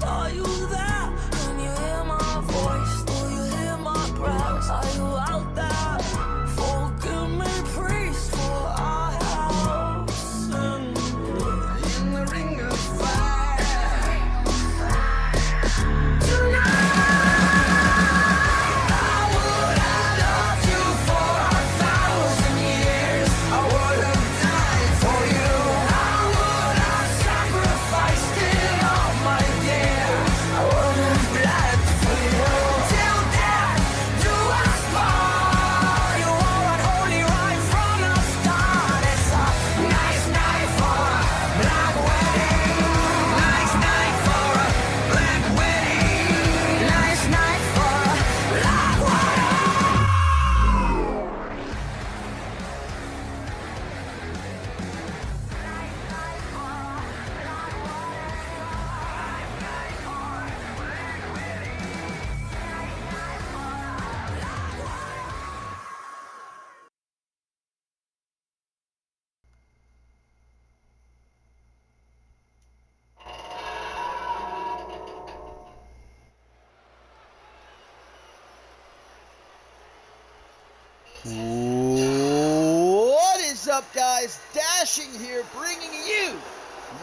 Are you there? Can you hear my voice? Do you hear my breath? Are you out there? Forgive me, priest, for I have sinned. In the ring of fire tonight. What is up, guys? Dashing here, bringing you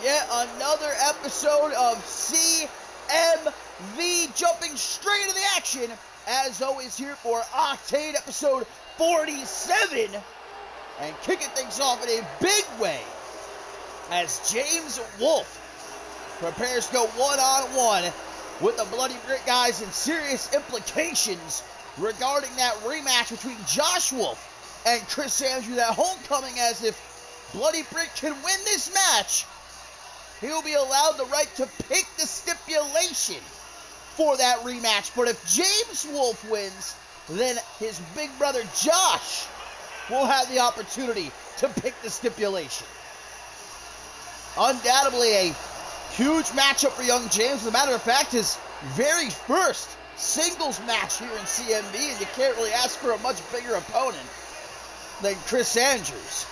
yet another episode of CMV, jumping straight into the action, as always here for Octane episode 47, and kicking things off in a big way, as James Wolfe prepares to go one-on-one with the Bloody Grit guys, and serious implications regarding that rematch between Josh Wolfe and Chris Andrews at Homecoming, as if Bloody Brick can win this match, he'll be allowed the right to pick the stipulation for that rematch. But if James Wolfe wins, then his big brother Josh will have the opportunity to pick the stipulation. Undoubtedly a huge matchup for young James. As a matter of fact, his very first singles match here in CMV, and you can't really ask for a much bigger opponent than Chris Andrews.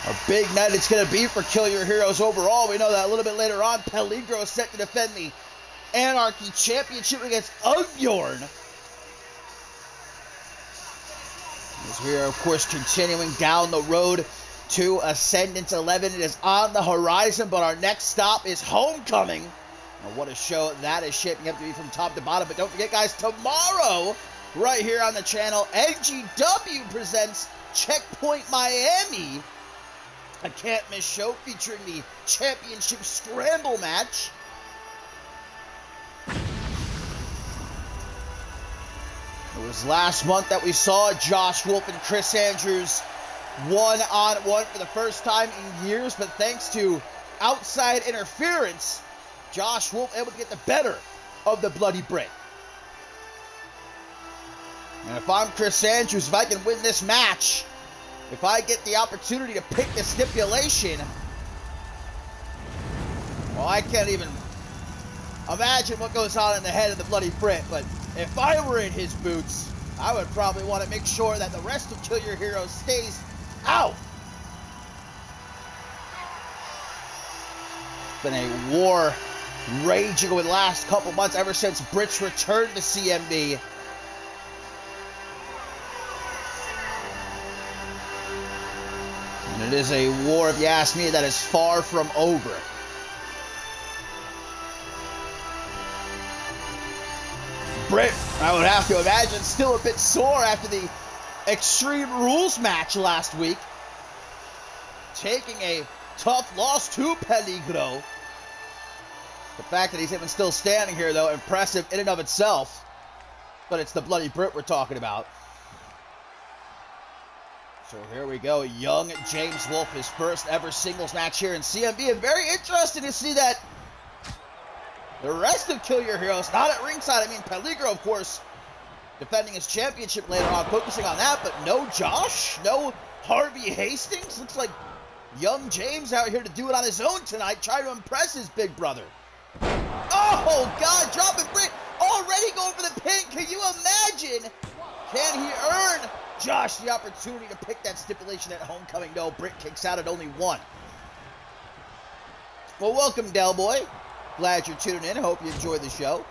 A big night it's going to be for Kill Your Heroes overall. We know that a little bit later on, Peligro is set to defend the Anarchy Championship against Ugbjorn. As we are, of course, continuing down the road to Ascendance 11. It is on the horizon, but our next stop is Homecoming. And what a show that is shaping up to be from top to bottom. But don't forget, guys, tomorrow, right here on the channel, NGW presents Checkpoint Miami, a can't miss show featuring the championship scramble match. It was last month that we saw Josh Wolfe and Chris Andrews one-on-one for the first time in years, but thanks to outside interference, Josh Wolfe able to get the better of the Bloody Brick. And if I'm Chris Andrews, if I can win this match, if I get the opportunity to pick the stipulation, well, I can't even imagine what goes on in the head of the Bloody Brick, but if I were in his boots, I would probably want to make sure that the rest of Kill Your Heroes stays out. It's been a war raging over the last couple months, ever since Britt's returned to CMV. And it is a war, if you ask me, that is far from over. Britt, I would have to imagine, still a bit sore after the Extreme Rules match last week, taking a tough loss to Peligro. The fact that he's even still standing here, though, impressive in and of itself. But it's the Bloody Britt we're talking about. So here we go, young James Wolfe, his first ever singles match here in CMV. And very interested to see that the rest of Kill Your Heroes not at ringside. I mean, Peligro, of course, defending his championship later on, focusing on that, but no Josh, no Harvey Hastings. Looks like young James out here to do it on his own tonight, trying to impress his big brother. Oh, God, dropping Britt, already going for the pin. Can you imagine? Can he earn Josh the opportunity to pick that stipulation at Homecoming? No, Britt kicks out at only one. Well, welcome, Del Boy. Glad you're tuning in. Hope you enjoyed the show.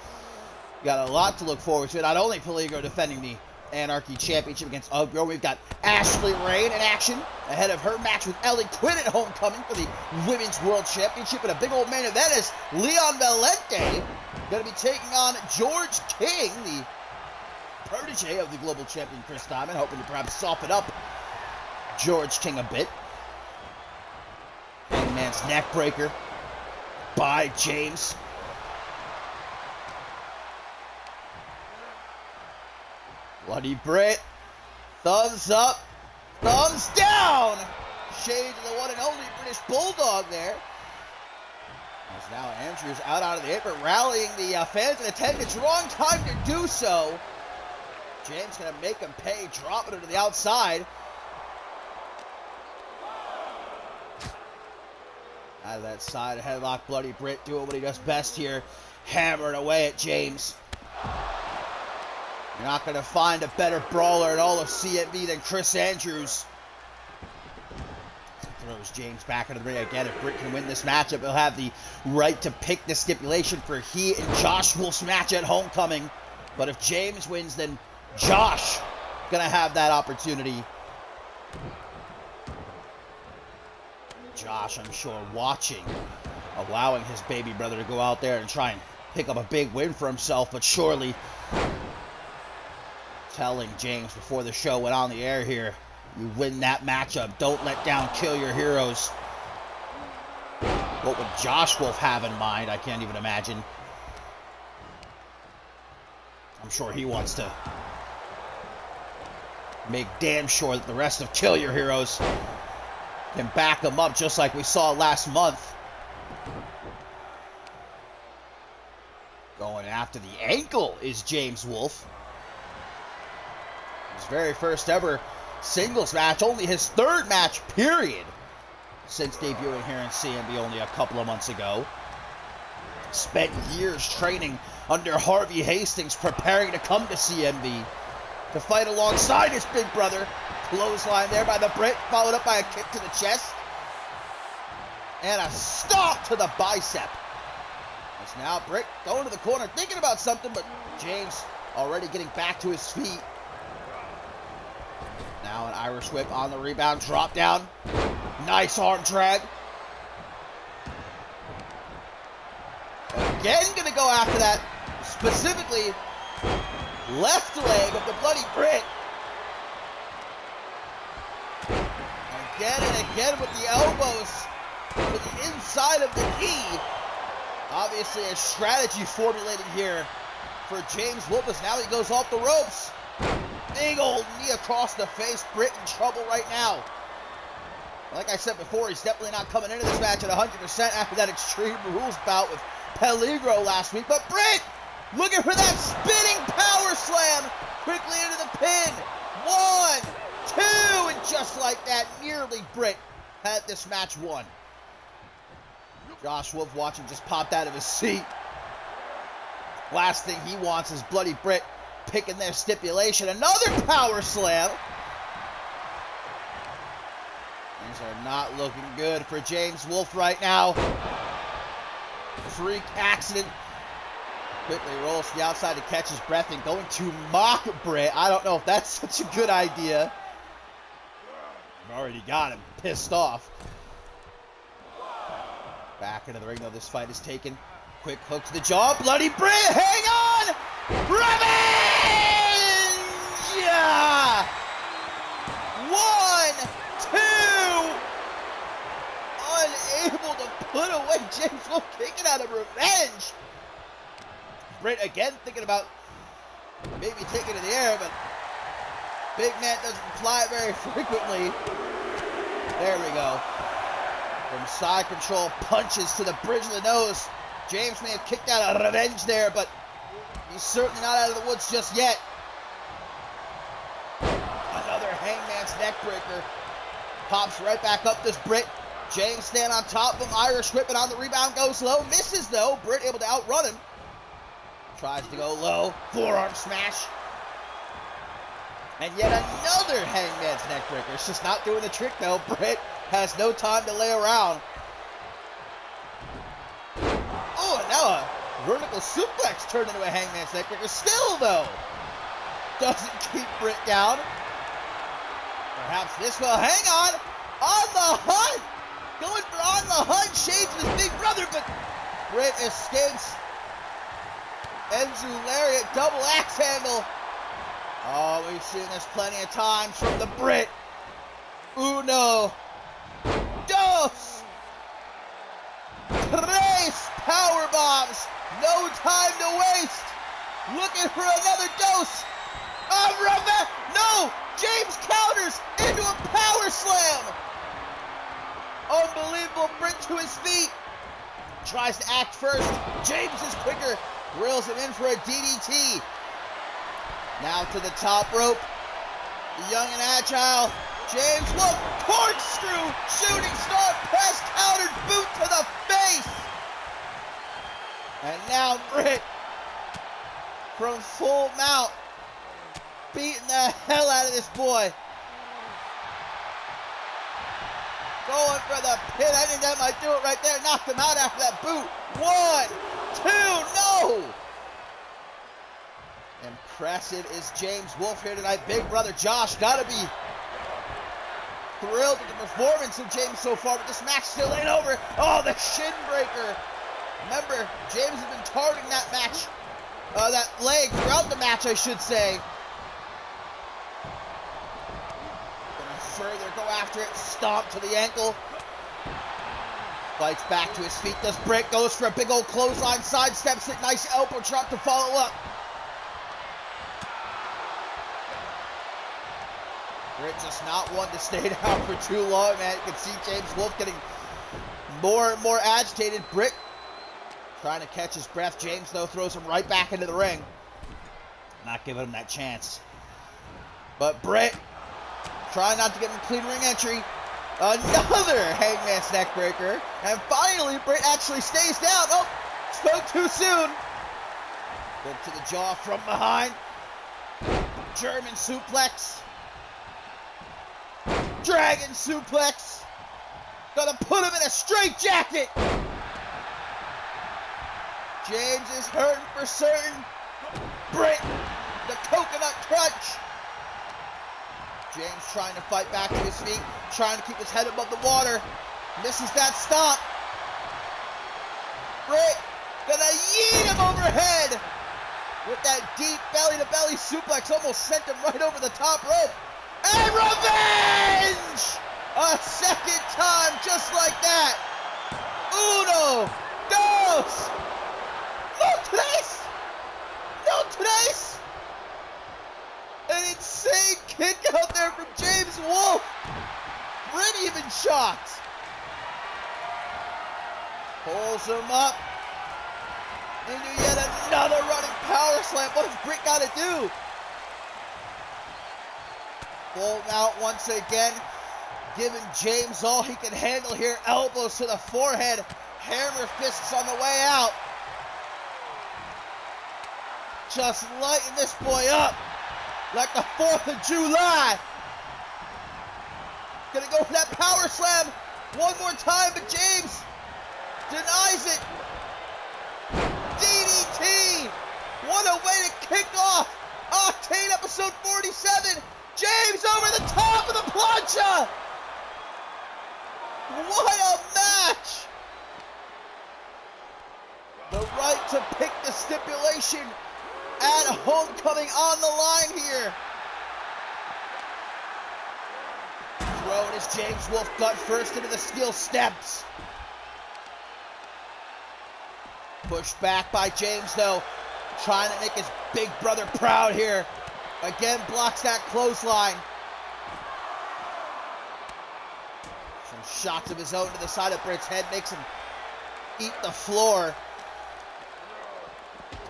Got a lot to look forward to. Not only Peligro defending the Anarchy Championship against Ugro, we've got Ashley Rain in action ahead of her match with Ellie Quinn at Homecoming for the Women's World Championship. And a big old main event is Leon Valente going to be taking on George King, the protege of the global champion Chris Diamond, hoping to perhaps soften up George King a bit. Hangman's neck breaker by James. Bloody Brit. Thumbs up. Thumbs down. Shade to the one and only British Bulldog there. As now Andrews out of the apron, rallying the fans in attendance. Wrong time to do so. James going to make him pay, dropping him to the outside. Out of that side, a headlock, Bloody Brit doing what he does best here, hammering away at James. You're not going to find a better brawler in all of CMV than Chris Andrews. Throws James back into the ring again. If Britt can win this matchup, he'll have the right to pick the stipulation for he and Josh Wolf's match at Homecoming. But if James wins, then Josh going to have that opportunity. Josh, I'm sure, watching, allowing his baby brother to go out there and try and pick up a big win for himself, but surely telling James before the show went on the air here, you win that matchup, don't let down, kill your heroes. What would Josh Wolf have in mind? I can't even imagine. I'm sure he wants to make damn sure that the rest of Kill Your Heroes can back him up, just like we saw last month. Going after the ankle is James Wolf. His very first ever singles match, only his third match, period, since debuting here in CMV only a couple of months ago. Spent years training under Harvey Hastings, preparing to come to CMV to fight alongside his big brother. Clothesline there by the Brit, followed up by a kick to the chest. And a stomp to the bicep. As now Brit going to the corner, thinking about something, but James already getting back to his feet. Now an Irish whip on the rebound, drop down. Nice arm drag. Again gonna go after that, specifically left leg of the Bloody Brit. Again and again with the elbows to the inside of the knee. Obviously a strategy formulated here for James Wolf, as now he goes off the ropes. Big old knee across the face. Brit in trouble right now. Like I said before, he's definitely not coming into this match at 100% after that Extreme Rules bout with Peligro last week. But Brit looking for that spinning power slam quickly into the pin. 1, 2, and just like that, nearly Brit had this match won. Josh Wolf watching just popped out of his seat. Last thing he wants is Bloody Brit picking their stipulation. Another power slam. Things are not looking good for James Wolf right now. Freak accident. Quickly rolls to the outside to catch his breath and going to mock Brit. I don't know if that's such a good idea. I've already got him pissed off. Back into the ring though, this fight is taken. Quick hook to the jaw. Bloody Brit, hang on! Revenge! Yeah! 1, 2! Unable to put away James Wolf, kicking out of revenge. Brit again thinking about maybe taking it in the air, but big man doesn't fly very frequently. There we go. From side control, punches to the bridge of the nose. James may have kicked out of revenge there, but he's certainly not out of the woods just yet. Another hangman's neck breaker. Pops right back up this Brit. James stand on top of him. Irish whip, and on the rebound goes low. Misses though. Brit able to outrun him. Tries to go low. Forearm smash. And yet another hangman's neck breaker. It's just not doing the trick though. Brit has no time to lay around. now a vertical suplex turned into a hangman's neckbreaker. Still, though, doesn't keep Britt down. Perhaps this will. Hang on. On the hunt. Going for on the hunt. Shades of his big brother, but Britt escapes. Enzu lariat, double axe handle. Oh, we've seen this plenty of times from the Brit. Uno, dos, tres power bombs. No time to waste. Looking for another dose of revenge. No, James counters into a power slam. Unbelievable. Brit to his feet. Tries to act first. James is quicker. Reels him in for a DDT. Now to the top rope. The young and agile James Wolf. Corkscrew. Shooting star press. Countered boot to the face. And now Britt from full mount. Beating the hell out of this boy. Going for the pin. I think that might do it right there. Knocked him out after that boot. 1, 2, no! Impressive is James Wolf here tonight. Big brother Josh gotta be thrilled with the performance of James so far, but this match still ain't over. Oh, the shin breaker. Remember, James has been targeting that match, that leg throughout the match, I should say. Gonna further go after it. Stomp to the ankle. Fights back to his feet. Does Britt. Goes for a big old clothesline. Sidesteps it. Nice elbow drop to follow up. Britt just not one to stay down for too long, man. You can see James Wolf getting more and more agitated. Britt trying to catch his breath. James, though, throws him right back into the ring. Not giving him that chance. But Britt trying not to give him a clean ring entry. Another hangman's neckbreaker. And finally, Britt actually stays down. Oh, spoke too soon. Hook to the jaw from behind. German suplex. Dragon suplex. Gonna put him in a straitjacket. James is hurting for certain. Britt, the coconut crunch. James trying to fight back to his feet, trying to keep his head above the water. Misses that stop. Britt gonna yeet him overhead with that deep belly-to-belly suplex. Almost sent him right over the top rope. And revenge! A second time, just like that. Uno, dos. No tres. No tres. An insane kick out there from James Wolf. Britt even shocked. Pulls him up into yet another running power slam. What has Britt got to do? Full out once again, giving James all he can handle here. Elbows to the forehead, hammer fists on the way out. Just lighting this boy up like the 4th of July. Gonna go for that power slam one more time, but James denies it. DDT. What a way to kick off Octane episode 47. James over the top of the plancha. What a match. The right to pick the stipulation at Homecoming on the line here. Throwing his James Wolf gut first into the steel steps. Pushed back by James, though. Trying to make his big brother proud here. Again, blocks that clothesline. Some shots of his own to the side of Britt's head. Makes him eat the floor.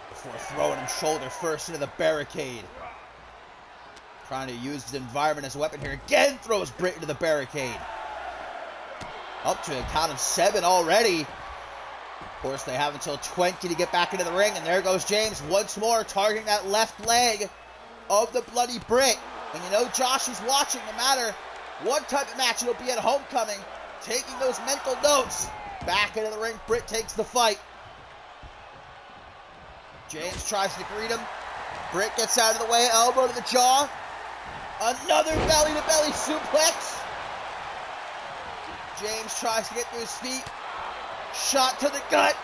Before throwing him shoulder first into the barricade. Trying to use the environment as a weapon here. Again throws Britt into the barricade. Up to a count of 7 already. Of course, they have until 20 to get back into the ring. And there goes James once more, targeting that left leg of the bloody Britt. And you know Josh is watching. No matter what type of match it'll be at Homecoming. Taking those mental notes. Back into the ring. Britt takes the fight. James tries to greet him. Britt gets out of the way, elbow to the jaw. Another belly-to-belly suplex. James tries to get to his feet. Shot to the gut.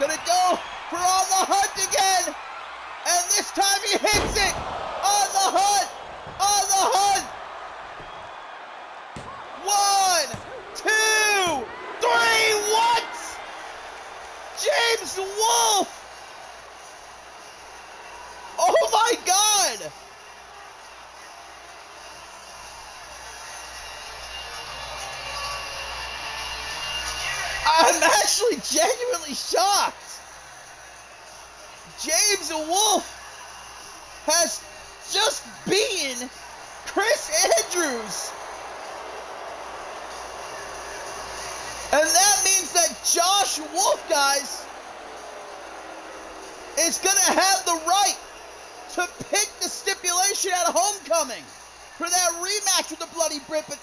Gonna go for on the hunt again. And this time he hits it. On the hunt. On the hunt. 1, 2, 3. What? James Wolf. Oh my God. I'm actually genuinely shocked. James Wolf has just beaten Chris Andrews. And that means that Josh Wolf, guys, is going to have the right to pick the stipulation at Homecoming for that rematch with the Bloody Brit. But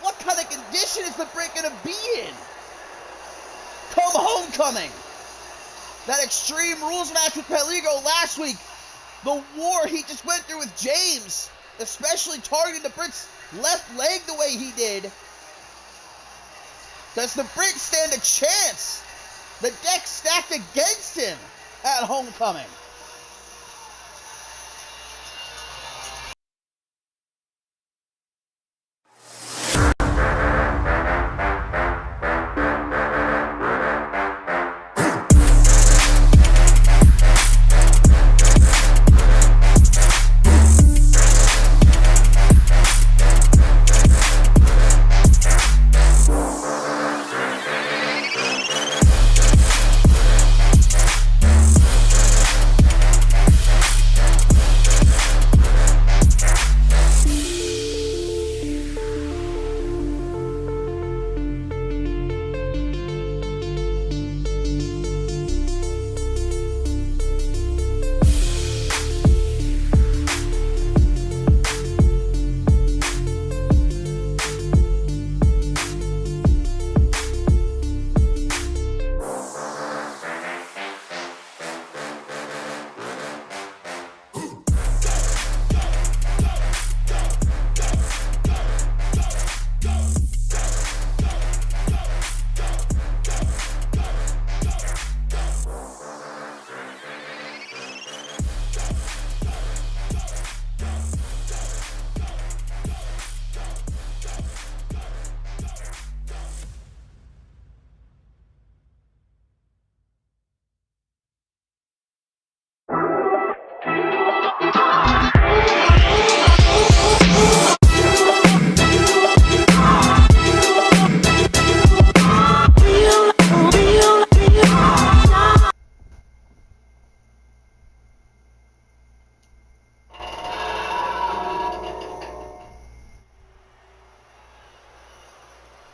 what kind of condition is the Brit going to be in come Homecoming? That Extreme Rules match with Peligo last week, the war he just went through with James, especially targeting the Brit's left leg the way he did. Does the Brit stand a chance? The deck stacked against him at Homecoming.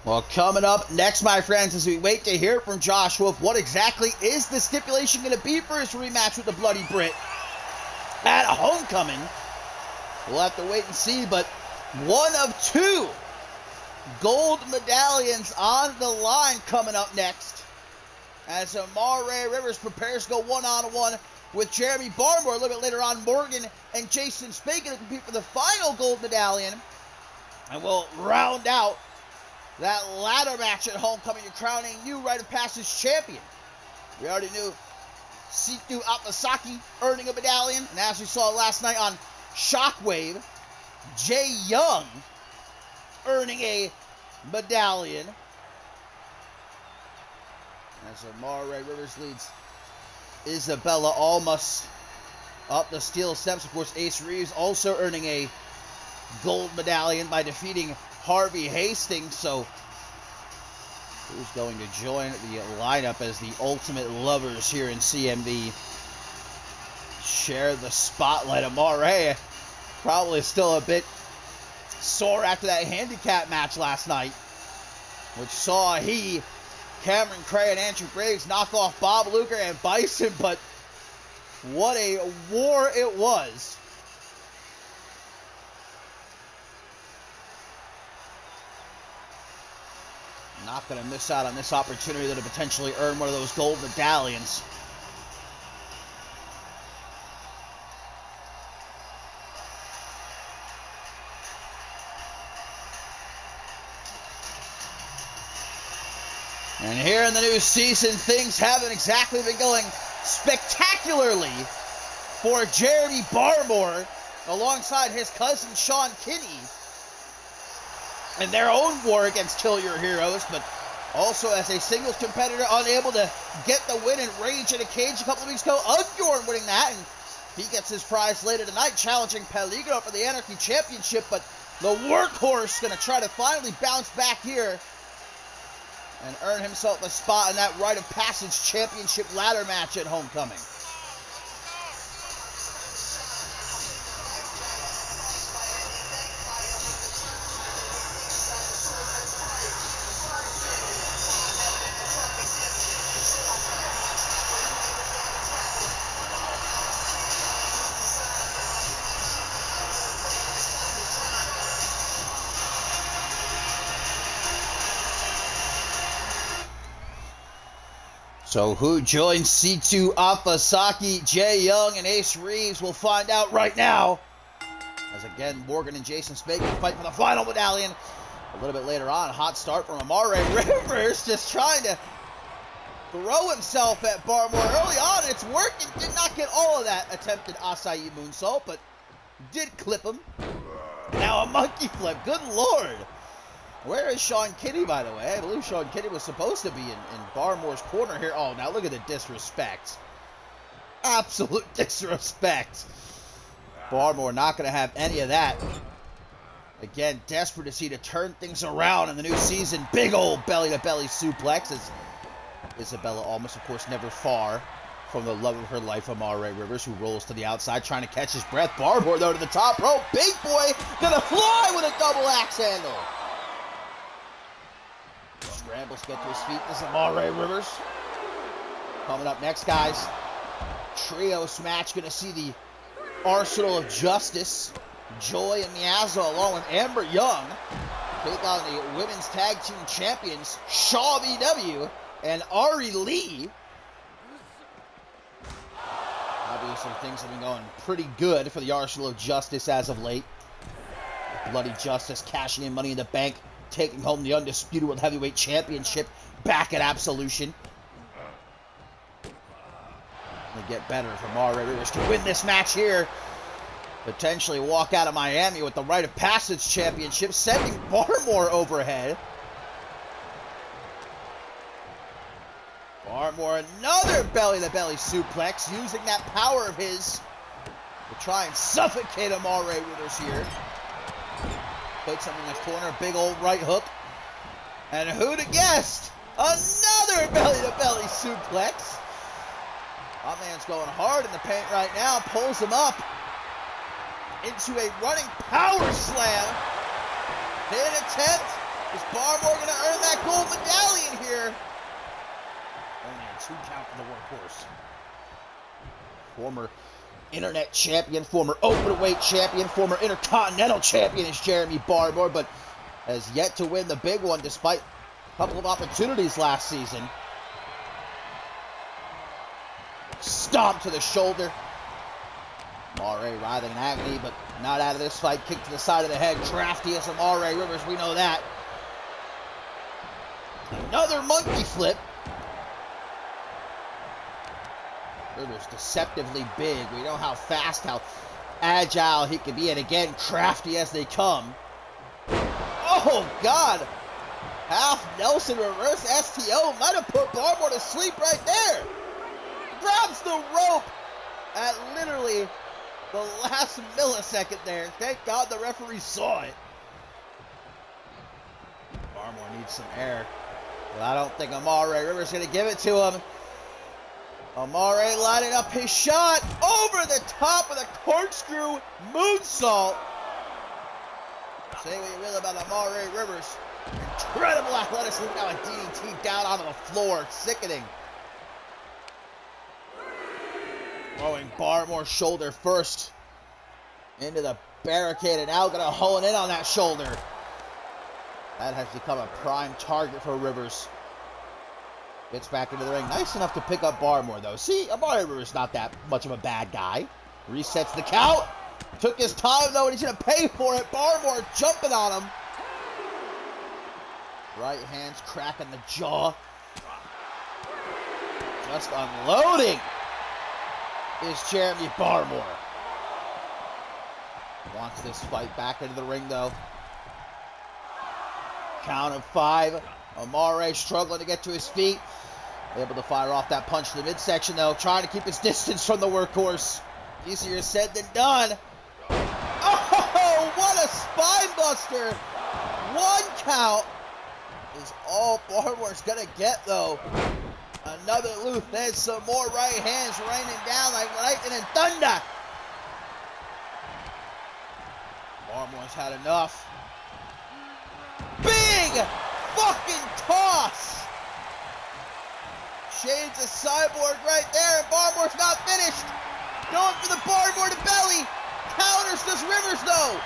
Well, coming up next, my friends, as we wait to hear from Josh Wolf, what exactly is the stipulation going to be for his rematch with the Bloody Brit at Homecoming? We'll have to wait and see, but one of 2 gold medallions on the line coming up next as Amare Rivers prepares to go one-on-one with Jeremy Barmore. A little bit later on, Morgan and Jason Spade going to compete for the final gold medallion, and we'll round out that ladder match at Homecoming, you're crowning new Rite of Passage champion. We already knew Situ Apasaki earning a medallion, and as we saw last night on Shockwave, Jay Young earning a medallion. As Amare Rivers leads Isabella Almas up the steel steps. Of course, Ace Reeves also earning a gold medallion by defeating Harvey Hastings. So who's going to join the lineup as the Ultimate Lovers here in CMV share the spotlight? Amare probably still a bit sore after that handicap match last night, which saw Cameron Cray and Andrew Graves knock off Bob Luker and Bison, but what a war it was. Not going to miss out on this opportunity to potentially earn one of those gold medallions. And here in the new season, things haven't exactly been going spectacularly for Jeremy Barmore alongside his cousin Sean Kinney in their own war against Kill Your Heroes, but also as a singles competitor unable to get the win in Rage in a Cage a couple of weeks ago. Unbjorn winning that, and he gets his prize later tonight, challenging Peligro for the Anarchy Championship, but the workhorse going to try to finally bounce back here and earn himself a spot in that Rite of Passage Championship ladder match at Homecoming. So who joins C2 Afasaki, Jay Young, and Ace Reeves? We'll find out right now. As again, Morgan and Jason Spagan fight for the final medallion. A little bit later on, hot start from Amare Rivers, just trying to throw himself at Barmore early on. It's working. Did not get all of that attempted Acai moonsault, but did clip him. Now a monkey flip. Good Lord. Where is Sean Kinney, by the way? I believe Sean Kinney was supposed to be in Barmore's corner here. Oh, now look at the disrespect. Absolute disrespect. Barmore not going to have any of that. Again, desperate to see to turn things around in the new season. Big old belly-to-belly suplex as Isabella Almas, of course, never far from the love of her life, Amare Rivers, who rolls to the outside trying to catch his breath. Barmore, though, to the top rope. Big boy going to fly with a double axe handle. Scrambles to get to his feet. This is Amare Rivers. Coming up next, guys. Trios match. Going to see the Arsenal of Justice, Joy and Miazza, along with Amber Young, take on the Women's Tag Team Champions, Shaw VW and Ari Lee. Obviously, things have been going pretty good for the Arsenal of Justice as of late. Bloody Justice cashing in Money in the Bank, taking home the Undisputed World Heavyweight Championship back at Absolution. They get better if Amare Rivers can win this match here. Potentially walk out of Miami with the Rite of Passage Championship, sending Barmore overhead. Barmore, another belly-to-belly suplex, using that power of his to try and suffocate Amare Rivers here. Puts him in the corner, big old right hook. And who'd have guessed? Another belly-to-belly suplex. My man's going hard in the paint right now, pulls him up into a running power slam. Hit attempt. Is Barmore going to earn that gold medallion here? Only a 2 count for the workhorse. Former internet champion, former openweight champion, former intercontinental champion is Jeremy Barmore, but has yet to win the big one despite a couple of opportunities last season. Stomp to the shoulder. Amare writhing in agony, but not out of this fight. Kick to the side of the head. Drafty as Amare Rivers, we know that. Another monkey flip. Rivers deceptively big. We know how fast, how agile he can be. And again, crafty as they come. Oh, God. Half Nelson reverse STO. Might have put Barmore to sleep right there. Grabs the rope at literally the last millisecond there. Thank God the referee saw it. Barmore needs some air. But I don't think Amare Rivers is going to give it to him. Amare lining up his shot over the top of the corkscrew moonsault. Say what you will about Amare Rivers. Incredible athleticism. Now a DDT down onto the floor. Sickening. Throwing Barmore's shoulder first into the barricade, and now going to hone in on that shoulder. That has become a prime target for Rivers. Gets back into the ring. Nice enough to pick up Barmore, though. See, Amare Rivers not that much of a bad guy. Resets the count. Took his time, though, and he's going to pay for it. Barmore jumping on him. Right hand's cracking the jaw. Just unloading is Jeremy Barmore. Wants this fight back into the ring, though. Count of 5. Amare struggling to get to his feet. Able to fire off that punch to the midsection, though. Trying to keep his distance from the workhorse. Easier said than done. Oh, what a spine buster. 1 count is all Barmore's going to get, though. Another loop. There's some more right hands raining down like lightning and thunder. Barmore's had enough. Big fucking toss. Shades of Cyborg right there, and Barmore's not finished. Going for the Barmore to belly. Counters does Rivers, though.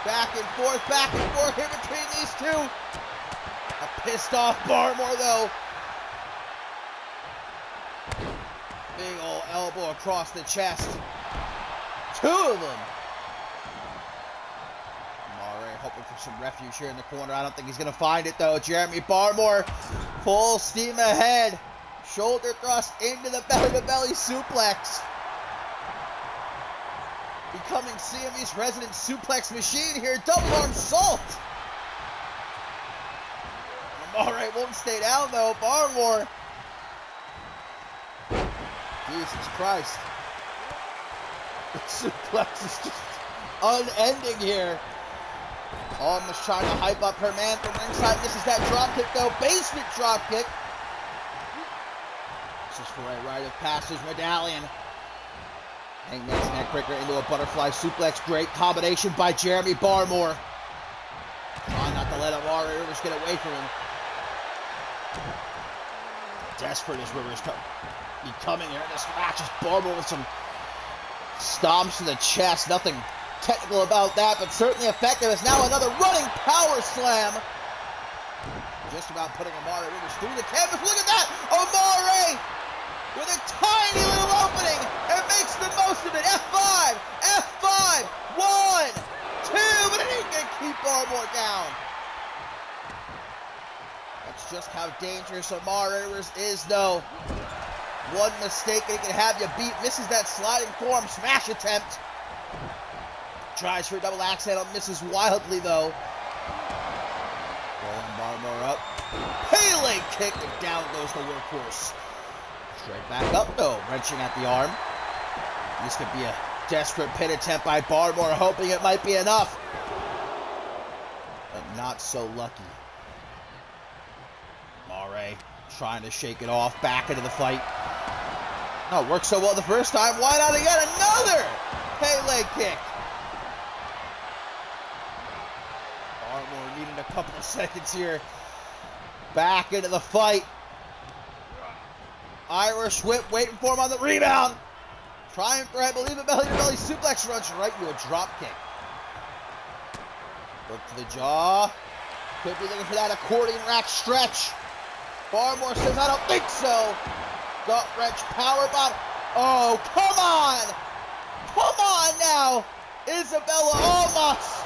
Back and forth here between these two. A pissed off Barmore, though. Big old elbow across the chest. 2 of them. Amare hoping for some refuge here in the corner. I don't think he's going to find it, though. Jeremy Barmore, full steam ahead. Shoulder thrust into the belly-to-belly suplex. Becoming CMV's resident suplex machine here. Double arm salt. Amare won't stay down, though. Barmore. Jesus Christ. The suplex is just unending here. Almost trying to hype up her man from ringside. This is that drop kick, though. Basement drop kick. This is for a rite of passage medallion. Hangman's neckbreaker into a butterfly suplex. Great combination by Jeremy Barmore. Trying not to let Amare Rivers get away from him. Desperate as Rivers becoming here in this match. Just Barmore with some stomps to the chest. Nothing technical about that, but certainly effective. It's now another running power slam. Just about putting Amare Rivers through the canvas. Look at that! Amare with a tiny little opening and makes the most of it. F5, F5, 1, 2, but it ain't gonna keep Barmore down. That's just how dangerous Amare Rivers is, though. One mistake and he can have you beat. Misses that sliding forearm smash attempt. Tries for a double axe handle, misses wildly, though. Rolling Barmore up. Pele kick, and down goes the workhorse. Straight back up, though, wrenching at the arm. This could be a desperate pin attempt by Barmore, hoping it might be enough. But not so lucky. Amare trying to shake it off, back into the fight. Oh, it worked so well the first time. Why not again? Another Pele kick. Barmore needing a couple of seconds here. Back into the fight. Irish whip waiting for him on the rebound. Trying for, I believe, a belly-to-belly suplex, runs right into a drop kick. Look to the jaw. Could be looking for that accordion rack stretch. Barmore says, I don't think so. Gut wrench, power bomb. Oh, come on. Come on now. Isabella Almas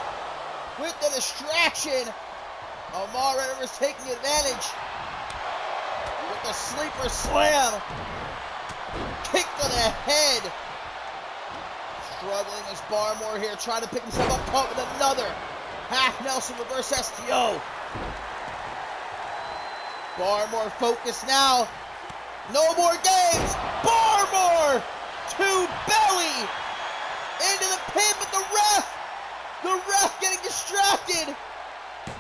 with the distraction. Amare Rivers taking advantage. With the sleeper slam. Kick to the head. Struggling as Barmore here, trying to pick himself up, caught with another half Nelson reverse STO. Barmore focused now. No more games. Barmore to belly into the pin, but the ref getting distracted.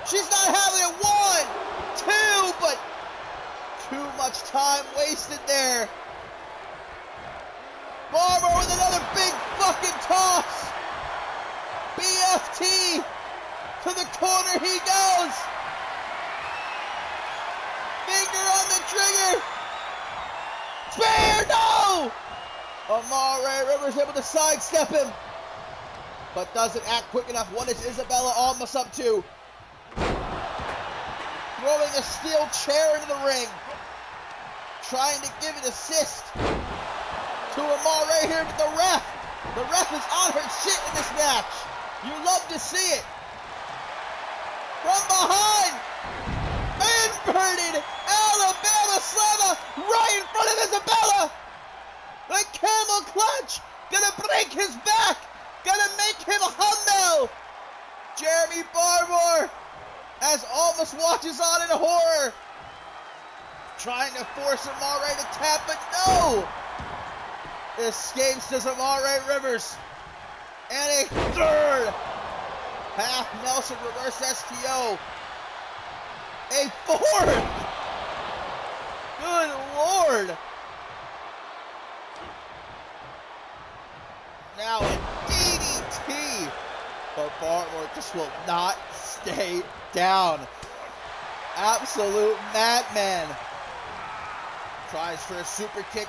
She's not having it. 1, 2, but too much time wasted there. Barmore with another big fucking toss. BFT to the corner he goes. Finger on the trigger. Spear, no! Amare Rivers able to sidestep him, but doesn't act quick enough. What is Isabella almost up to? Throwing a steel chair into the ring. Trying to give an assist to Amare here with the ref. The ref is on her shit in this match. You love to see it. From behind. Inverted Alabama Slammer right in front of Isabella. The camel clutch. Gonna break his back. Gonna make him humble. Jeremy Barmore as almost watches on in horror. Trying to force Amare to tap, but no. Escapes to Amare Rivers. And a third half Nelson reverse STO. A fourth. Good Lord. Now a DDT. But Barmore just will not stay down. Absolute madman. Tries for a super kick.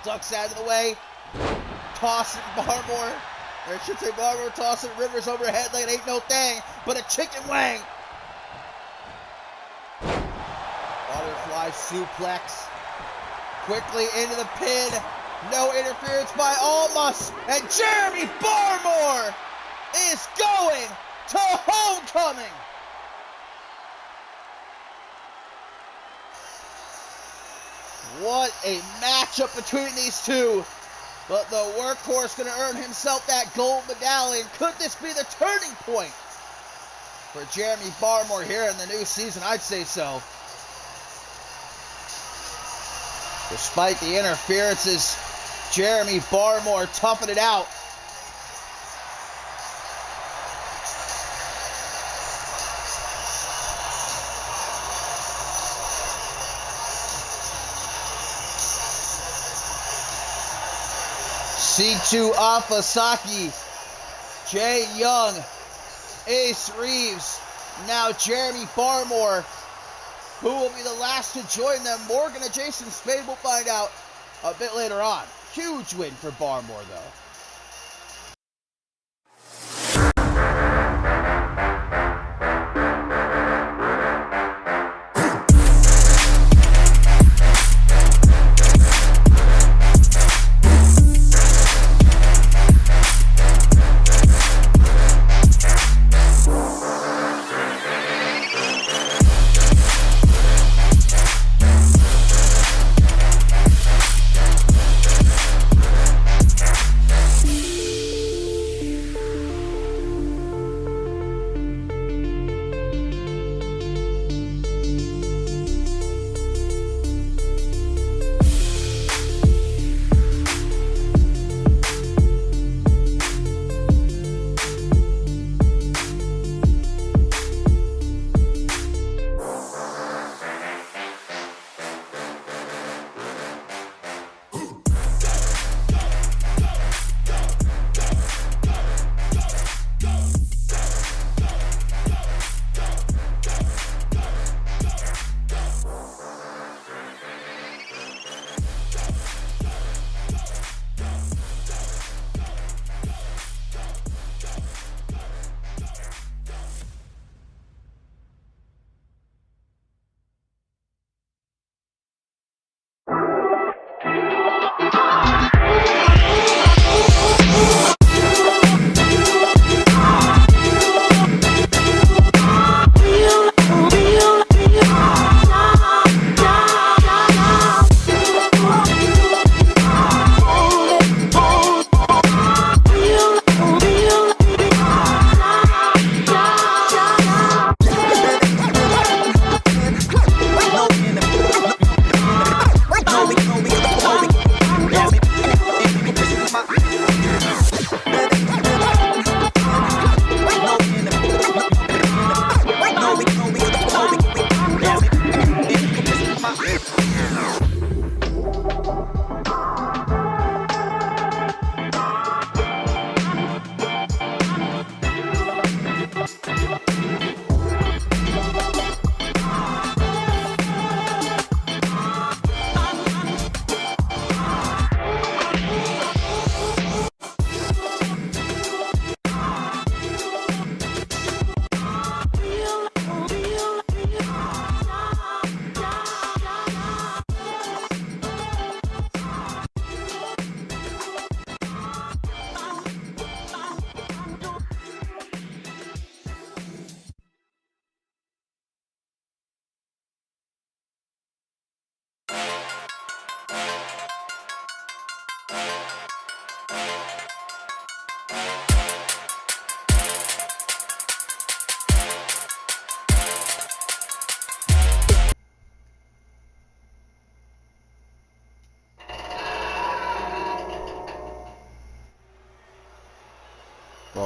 Ducks out of the way. Tossing Barmore. Or I should say Barmore tossing Rivers overhead like it ain't no thing, but a chicken wing. Butterfly suplex. Quickly into the pin. No interference by Almas. And Jeremy Barmore is going to homecoming. What a matchup between these two. But the workhorse going to earn himself that gold medallion. Could this be the turning point for Jeremy Barmore here in the new season? I'd say so. Despite the interferences, Jeremy Barmore toughing it out. C2 Afasaki, Jay Young, Ace Reeves, now Jeremy Barmore. Who will be the last to join them? Morgan and Jason Spade, we'll find out a bit later on. Huge win for Barmore, though.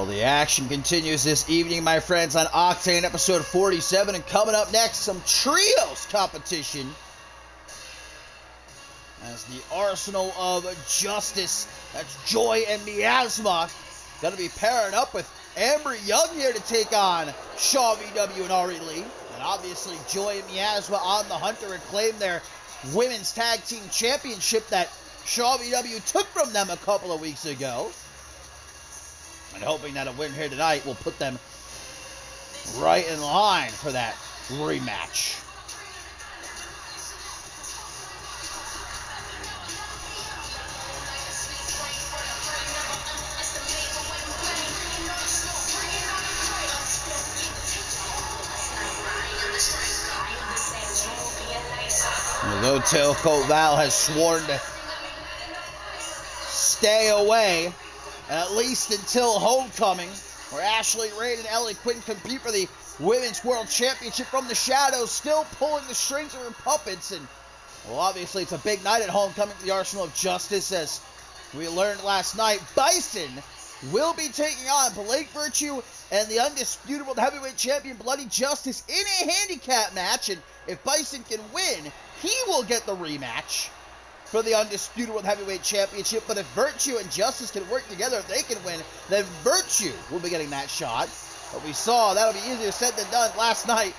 Well, the action continues this evening, my friends, on Octane episode 47. And coming up next, some trios competition. As the Arsenal of Justice, that's Joy and Miasma, going to be pairing up with Amber Young here to take on Shaw VW and Ari Lee. And obviously, Joy and Miasma on the hunt to reclaim their women's tag team championship that Shaw VW took from them a couple of weeks ago. And hoping that a win here tonight will put them right in line for that rematch. Although Tailcoat Val has sworn to stay away, at least until Homecoming, where Ashley Rain and Ellie Quinn compete for the Women's World Championship from the shadows, still pulling the strings of her puppets. And, well, obviously it's a big night at Homecoming for the Arsenal of Justice, as we learned last night. Bison will be taking on Blake Virtue and the undisputed heavyweight champion Bloody Justice in a handicap match. And if Bison can win, he will get the rematch for the undisputed World Heavyweight Championship. But if Virtue and Justice can work together, if they can win, then Virtue will be getting that shot. But we saw that'll be easier said than done last night.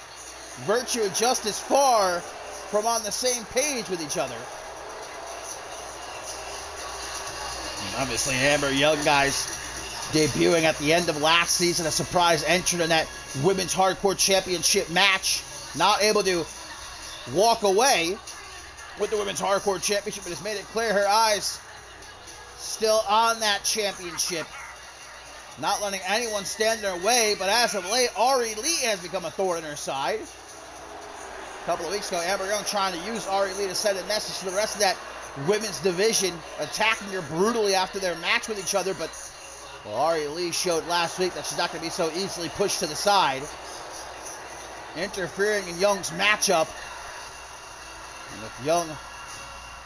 Virtue and Justice far from on the same page with each other. And obviously, Amber Young, guys, debuting at the end of last season, a surprise entrant in that Women's Hardcore Championship match. Not able to walk away with the Women's Hardcore Championship, but has made it clear her eyes still on that championship. Not letting anyone stand in her way, but as of late, Ari Lee has become a thorn in her side. A couple of weeks ago, Amber Young trying to use Ari Lee to send a message to the rest of that women's division, attacking her brutally after their match with each other, but well, Ari Lee showed last week that she's not going to be so easily pushed to the side, interfering in Young's matchup. And if Young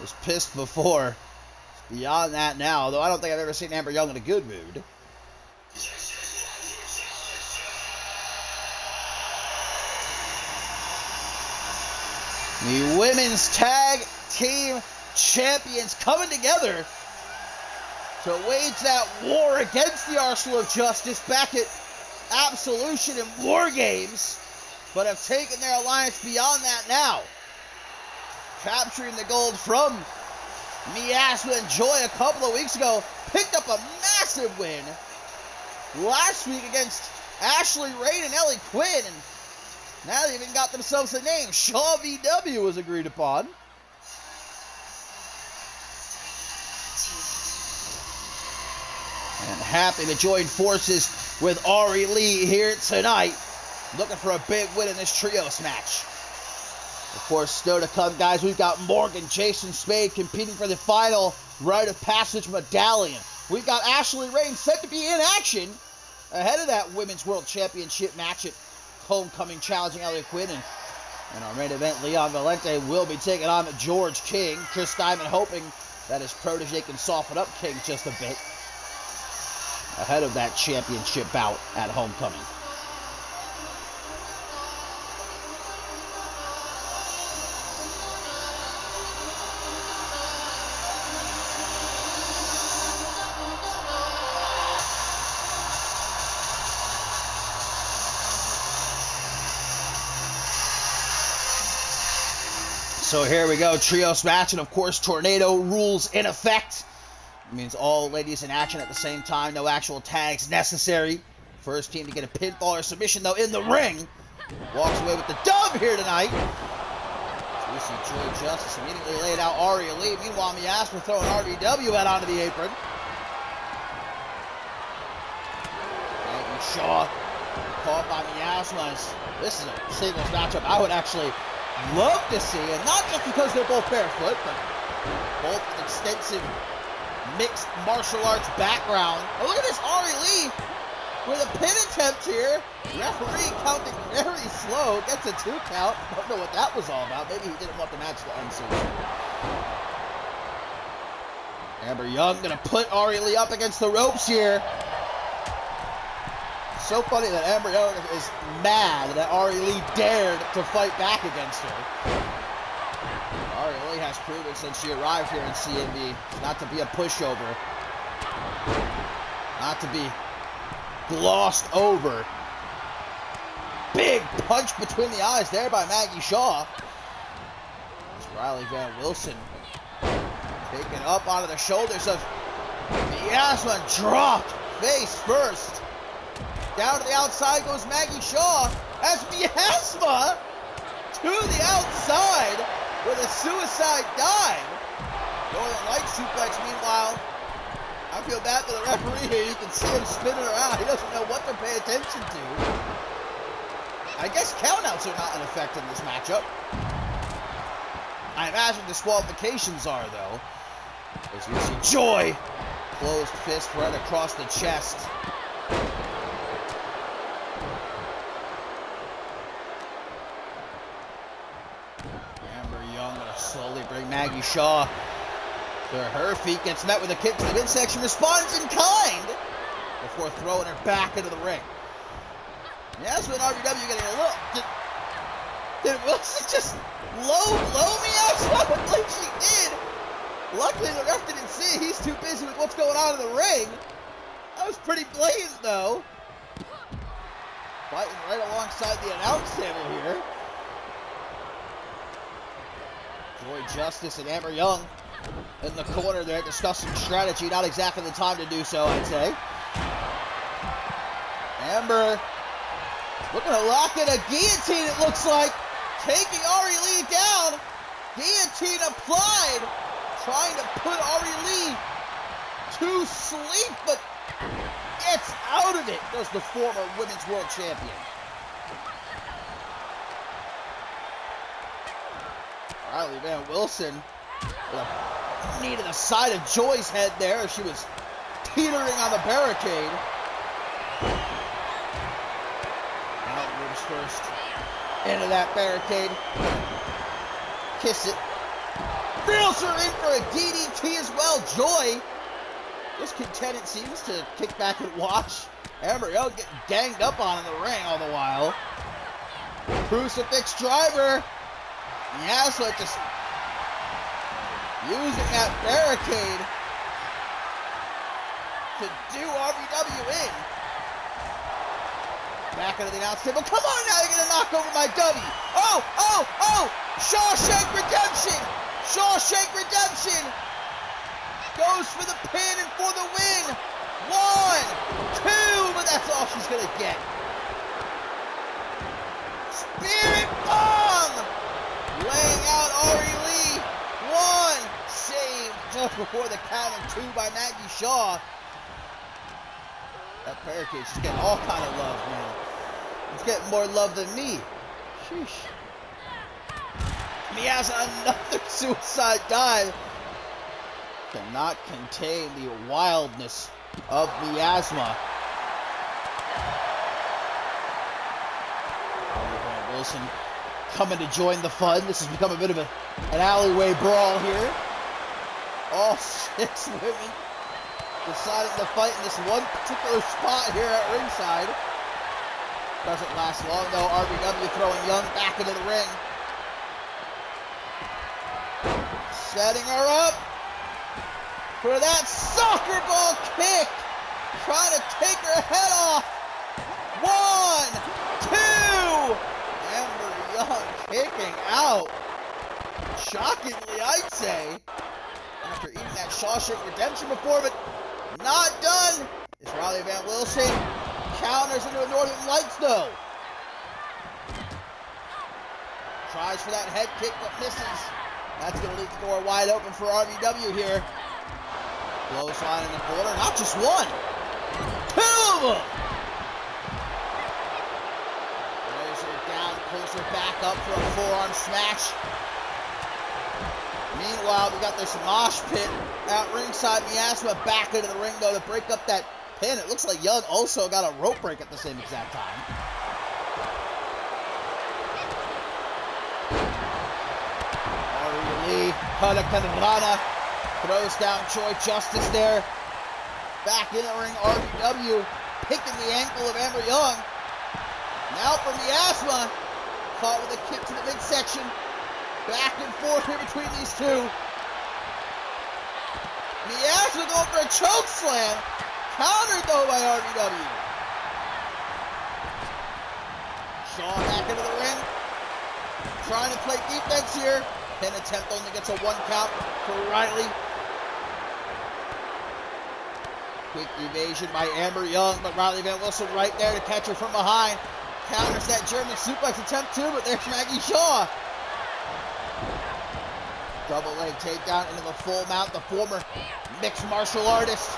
was pissed before, it's beyond that now, although I don't think I've ever seen Amber Young in a good mood. The women's tag team champions coming together to wage that war against the Arsenal of Justice back at Absolution and War Games, but have taken their alliance beyond that now. Capturing the gold from Miasma and Joy a couple of weeks ago, picked up a massive win last week against Ashley Rain and Ellie Quinn, and now they even got themselves a name. Shaw VW was agreed upon. And happy to join forces with Ari Lee here tonight, looking for a big win in this trios match. Of course, still to come, guys, we've got Morgan, Jason Spade competing for the final Rite of Passage medallion. We've got Ashley Rain set to be in action ahead of that Women's World Championship match at Homecoming, challenging Ellie Quinn. And in our main event, Leon Valente will be taking on George King. Chris Diamond hoping that his protege can soften up King just a bit ahead of that championship bout at Homecoming. So here we go, trios match, and of course, tornado rules in effect. It means all ladies in action at the same time, no actual tags necessary. First team to get a pinfall or submission, though, in the ring, walks away with the dub here tonight. So we see Joy Justice immediately laid out Ari Lee. Meanwhile, Miasma throwing RVW out onto the apron. And Shaw caught by Miasma. This is a singles matchup I would actually love to see, and not just because they're both barefoot, but both with extensive mixed martial arts background. Oh, look at this Ari Lee with a pin attempt here. Referee counting very slow, gets a 2 count. Don't know what that was all about. Maybe he didn't want the match to end soon. Amber Young gonna put Ari Lee up against the ropes here. so funny that Amber Young is mad that Ari Lee dared to fight back against her. Ari Lee has proven since she arrived here in CMV not to be a pushover, not to be glossed over. Big punch between the eyes there by Maggie Shaw. It's Riley Van Wilson taken up onto the shoulders of Miasma, dropped face first. Down to the outside goes Maggie Shaw as Miasma to the outside with a suicide dive. Northern Light suplex, meanwhile. I feel bad for the referee here. You can see him spinning around. He doesn't know what to pay attention to. I guess countouts are not in effect in this matchup. I imagine disqualifications are, though. As you see Joy, closed fist right across the chest. Amber Young gonna slowly bring Maggie Shaw to her feet, gets met with a kick to the midsection, responds in kind before throwing her back into the ring. Yes, with RBW getting a look. Did Wilson just low blow me out? I don't think she did. Luckily, the ref didn't see. He's too busy with what's going on in the ring. That was pretty blatant, though. Fighting right alongside the announce table here. Joy Justice and Amber Young in the corner there discussing strategy. Not exactly the time to do so, I'd say. Amber looking to lock in a guillotine, it looks like. Taking Ari Lee down. Guillotine applied. Trying to put Ari Lee to sleep, but gets out of it. Does the former Women's World Champion. Riley Van Wilson with a knee to the side of Joy's head there as she was teetering on the barricade. Out moves first into that barricade. Kiss it. Reels her in for a DDT as well. Joy, this contestant seems to kick back and watch. Amber Young getting ganged up on in the ring all the while. Crucifix driver. Miasma just using that barricade to do RBW in. Back into the announce table. Come on now, you're gonna knock over my W. Oh! Shawshank Redemption! Shawshank Redemption goes for the pin and for the win. 1, 2, but that's all she's gonna get. Spirit Bomb! Laying out Ari Lee. 1, saved just before the count of 2 by Maggie Shaw. That barricade's just getting all kind of love, man. It's getting more love than me. Sheesh. Miasma, another suicide dive. Cannot contain the wildness of Miasma. Van Wilson coming to join the fun. This has become a bit of an alleyway brawl here. All 6 women deciding to fight in this one particular spot here at ringside. Doesn't last long though. RBW throwing Young back into the ring. Setting her up for that soccer ball kick. Trying to take her head off. 1, 2. Amber Young kicking out. Shockingly, I'd say. After eating that Shawshank Redemption before, but not done. It's Riley Van Wilson. Counters into a Northern Lights though. Tries for that head kick but misses. That's going to leave the door wide open for RBW here. Close line in the corner. Not just 1. 2 of them. Throws her down, pulls her back up for a forearm smash. Meanwhile, we got this mosh pit at ringside. Miasma back into the ring though to break up that pin. It looks like Young also got a rope break at the same exact time. Ari Lee, Hurricanrana, throws down Joy Justice there. Back in the ring, RBW picking the ankle of Amber Young. Now for Miasma. Caught with a kick to the midsection. Back and forth here between these two. Miasma going for a choke slam. Countered though by RBW. Shaw back into the ring. Trying to play defense here. Pin attempt only gets a 1 count for Riley. Quick evasion by Amber Young, but Riley Van Wilson right there to catch her from behind. Counters that German suplex attempt too, but there's Maggie Shaw. Double leg takedown into the full mount. The former mixed martial artist.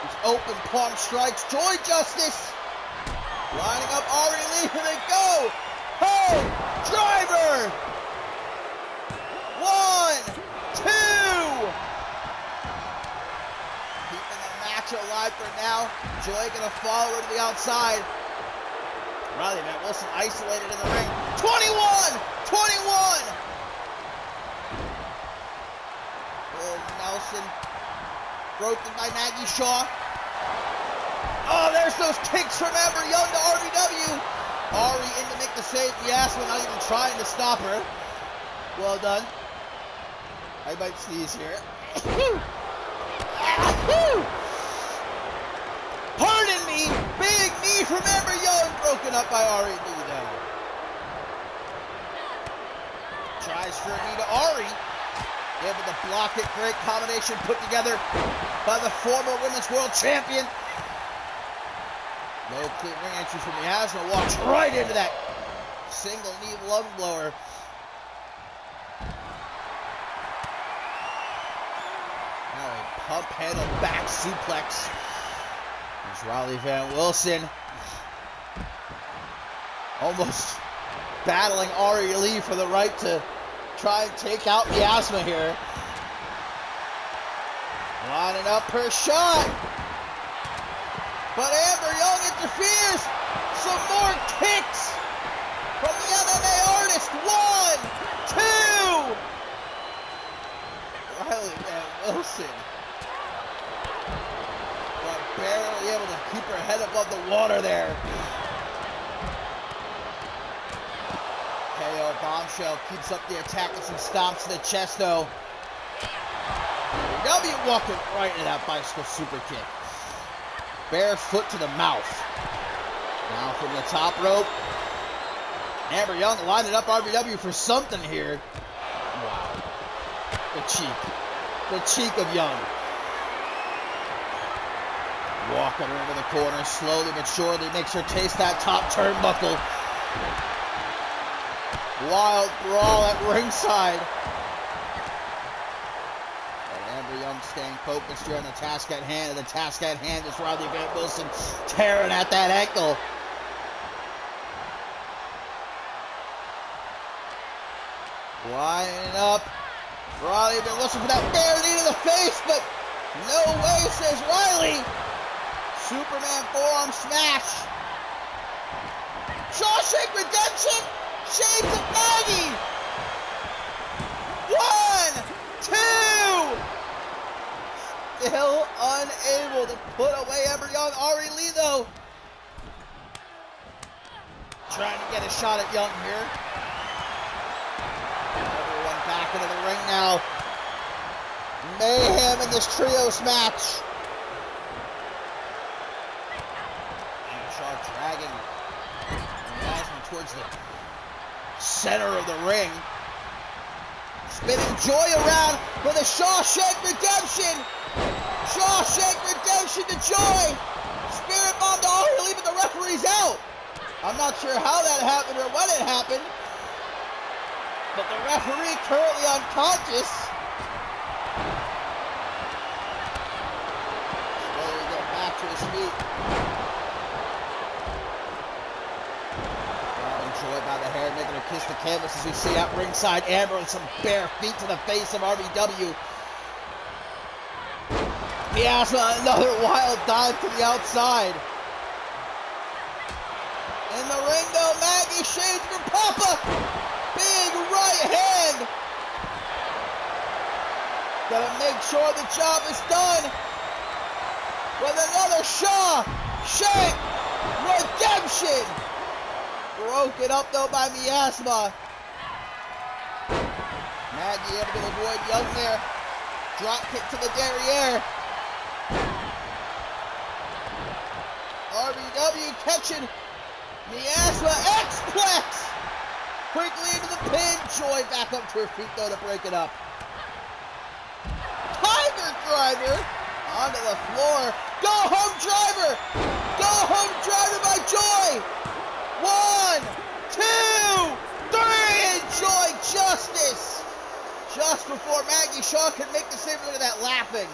These open palm strikes. Joy Justice. Lining up Ari Lee. Here they go. Hey! Driver! 1, 2! Keeping the match alive for now. Joy gonna follow her to the outside. Riley Van Wilson isolated in the ring. 21! 21! Oh, Nelson. Broken by Maggie Shaw. Oh, there's those kicks from Amber Young to RBW. Ari in to make the save. Miasma not even trying to stop her. Well done. I might sneeze here. Pardon me. Big knee from Amber Young. Broken up by Ari Lee though. Tries for a knee to Ari. Able to block it. Great combination put together by the former Women's World Champion. No clean ring entry from Miasma. Walks right into that single knee lung blower. Now a pump handle back suplex. There's Riley Van Wilson. Almost battling Ari Lee for the right to try and take out Miasma here. Lining up her shot. But Amber Young interferes. Some more kicks from the MMA artist. 1, 2. Riley Van Wilson. But barely able to keep her head above the water there. KO bombshell keeps up the attack with some stomps to the chest though. W walking right into that bicycle super kick. Bare foot to the mouth. Now from the top rope. Amber Young lining up RBW for something here. Wow. The cheek. The cheek of Young. Walking her into the corner slowly but surely. Makes her taste that top turnbuckle. Wild brawl at ringside. Amber Young staying focused here on the task at hand. And the task at hand is Riley Van Wilson tearing at that ankle. Lining up. Riley Van Wilson for that bare knee to the face, but no way, says Riley. Superman forearm smash. Shawshank Redemption. Shades of Maggie. 1, 2. Still unable to put away Amber Young. Ari Lee though. Trying to get a shot at Young here. Everyone back into the ring now. Mayhem in this trios match. Shaw dragging Miasma towards the center of the ring. Spinning Joy around for the Shawshank Redemption. Shawshank Redemption to Joy. Spirit bomb to Ari Lee, but the referee's out. I'm not sure how that happened or when it happened. But the referee currently unconscious. Slowly get back to his feet. Grabbing Joy by the hair, making her kiss the canvas as we see out ringside Amber with some bare feet to the face of RBW. Miasma, another wild dive to the outside. In the ring though, Maggie shades for Papa. Big right hand. Gotta make sure the job is done. With another Shaw Shank! Redemption! Broken up though by Miasma. Maggie able to avoid Young there. Drop kick to the derriere. RBW catching Miasma. X-Plex! Quickly into the pin. Joy back up to her feet though to break it up. Tiger driver onto the floor. Go home driver. Go home driver by Joy. 1, 2, 3, and Joy Justice. Just before Maggie Shaw could make the save. Look at that laughing.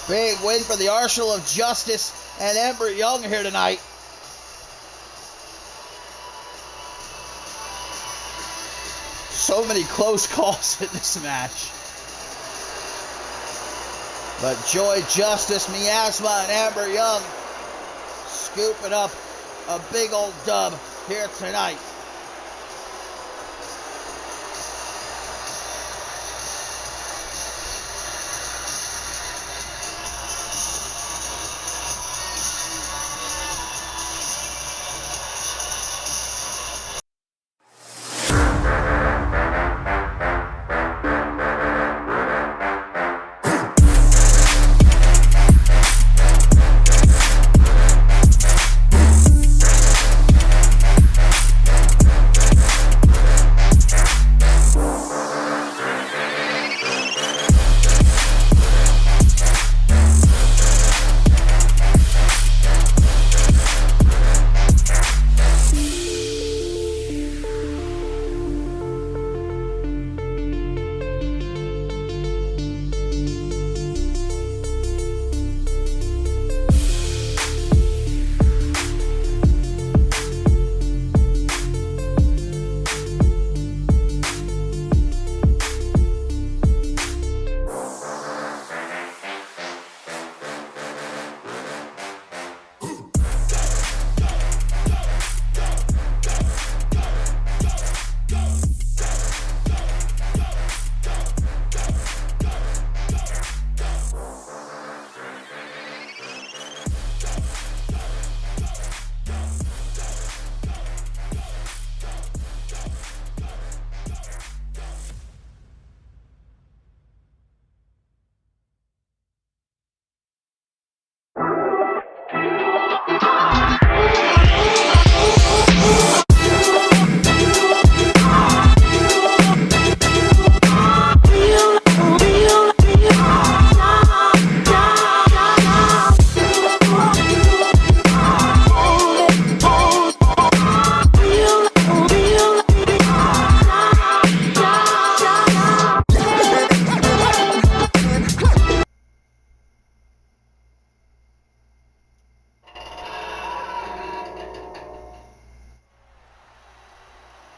Big win for the Arsenal of Justice and Ember Young here tonight. So many close calls in this match. But Joy Justice, Miasma, and Amber Young scooping up a big old dub here tonight.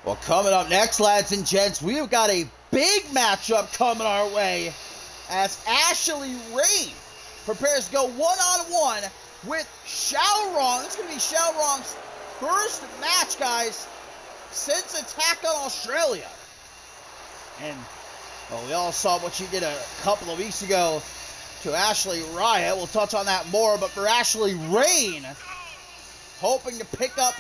Well, coming up next, lads and gents, we've got a big matchup coming our way as Ashley Rain prepares to go one-on-one with Xiaorong. This is going to be Xiaorong's first match, guys, since Attack on Australia. And, well, we all saw what she did a couple of weeks ago to Ashley Riot. We'll touch on that more, but for Ashley Rain, hoping to pick up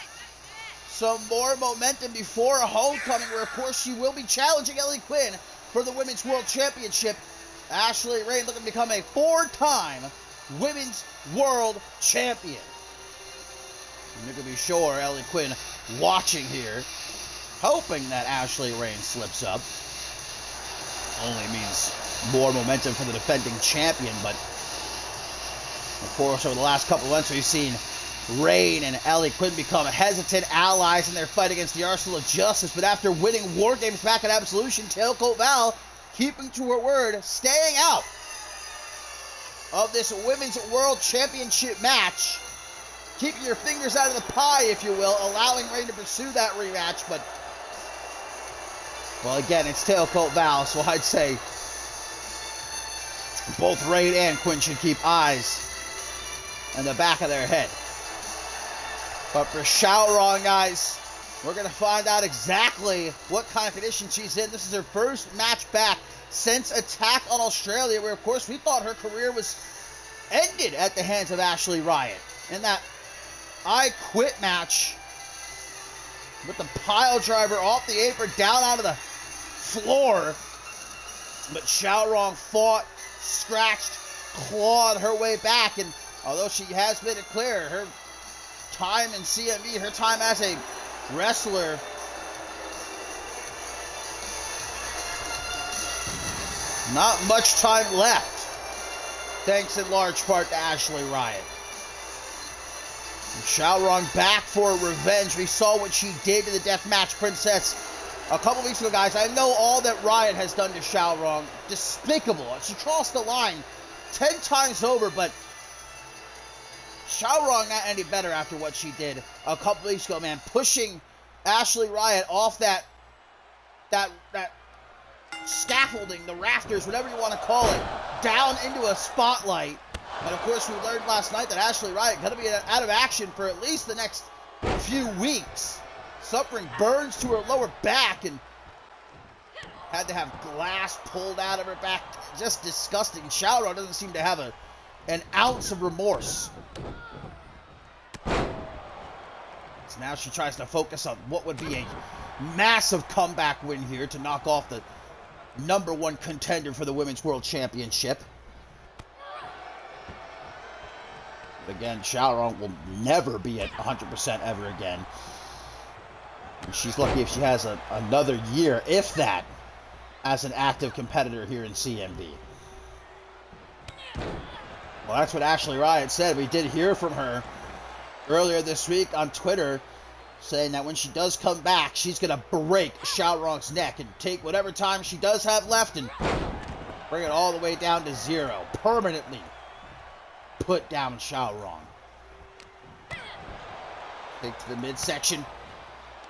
some more momentum before a homecoming where, of course, she will be challenging Ellie Quinn for the Women's World Championship. Ashley Rain looking to become a 4-time Women's World Champion. And you can be sure Ellie Quinn watching here, hoping that Ashley Rain slips up. Only means more momentum for the defending champion, but of course, over the last couple of months, we've seen Rain and Ellie Quinn become hesitant allies in their fight against the Arsenal of Justice, but after winning War Games back at Absolution, Tailcoat Val keeping to her word, staying out of this Women's World Championship match, keeping your fingers out of the pie, if you will, allowing Rain to pursue that rematch, but, well, again, it's Tailcoat Val, so I'd say both Rain and Quinn should keep eyes in the back of their head. But for Xiaorong, guys, we're going to find out exactly what kind of condition she's in. This is her first match back since Attack on Australia, where, of course, we thought her career was ended at the hands of Ashley Riot in that I Quit match with the pile driver off the apron down onto the floor. But Xiaorong fought, scratched, clawed her way back, and although she has made it clear her time in CMV, her time as a wrestler, not much time left, thanks in large part to Ashley Riot. Xiaorong back for revenge. We saw what she did to the Deathmatch Princess a couple weeks ago, guys. I know all that Riot has done to Xiaorong. Despicable. She crossed the line 10 times over, but Xiaorong not any better after what she did a couple weeks ago, man. Pushing Ashley Riot off that scaffolding, the rafters, whatever you want to call it, down into a spotlight. And of course, we learned last night that Ashley Riot going to be out of action for at least the next few weeks, suffering burns to her lower back and had to have glass pulled out of her back. Just disgusting. Xiaorong doesn't seem to have an ounce of remorse. So now she tries to focus on what would be a massive comeback win here to knock off the #1 contender for the Women's World Championship. But again, Xiaorong will never be at 100% ever again. And she's lucky if she has another year, if that, as an active competitor here in CMV. Well, that's what Ashley Riot said. We did hear from her earlier this week on Twitter, saying that when she does come back, she's going to break Xiaorong's neck and take whatever time she does have left and bring it all the way down to 0. Permanently put down Xiaorong. Take to the midsection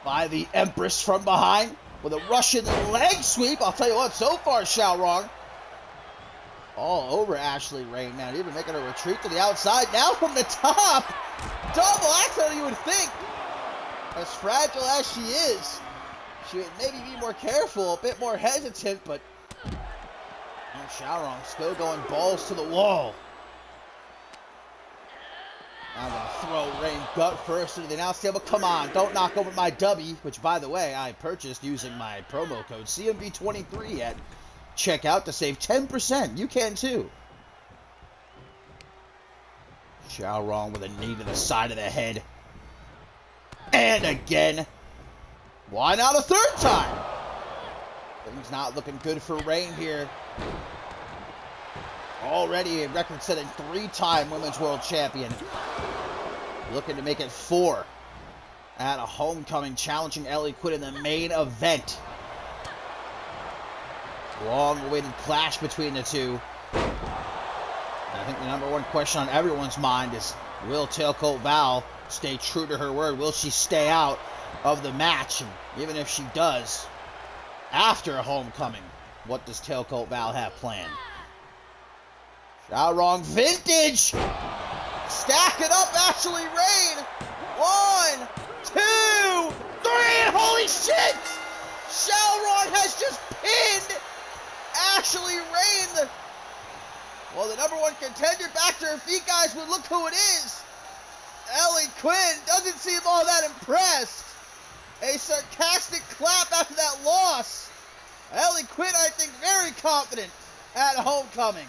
by the Empress from behind with a Russian leg sweep. I'll tell you what, so far Xiaorong all over Ashley Riot, man. Even making a retreat to the outside. Now from the top. Double axe, you would think. As fragile as she is, she would maybe be more careful, a bit more hesitant, but Xiaorong still going balls to the wall. I'm going to throw Rain gut first into the announce table. Come on, don't knock over my W, which, by the way, I purchased using my promo code CMV23 at checkout to save 10%. You can, too. Xiaorong with a knee to the side of the head. And again. Why not a third time? Things not looking good for Rain here. Already a record-setting 3-time Women's World Champion. Looking to make it 4 at a homecoming, challenging Ellie Quinn in the main event. Long-awaited clash between the two. I think the #1 question on everyone's mind is, will Tailcoat Val stay true to her word? Will she stay out of the match? And even if she does, after a homecoming, what does Tailcoat Val have planned? Xiaorong vintage! Stack it up, Ashley Riot! 1, 2, 3, and holy shit! Xiaorong has just pinned Ashley Riot. Well, the #1 contender back to her feet, guys, but look who it is. Ellie Quinn doesn't seem all that impressed. A sarcastic clap after that loss. Ellie Quinn, I think, very confident at homecoming.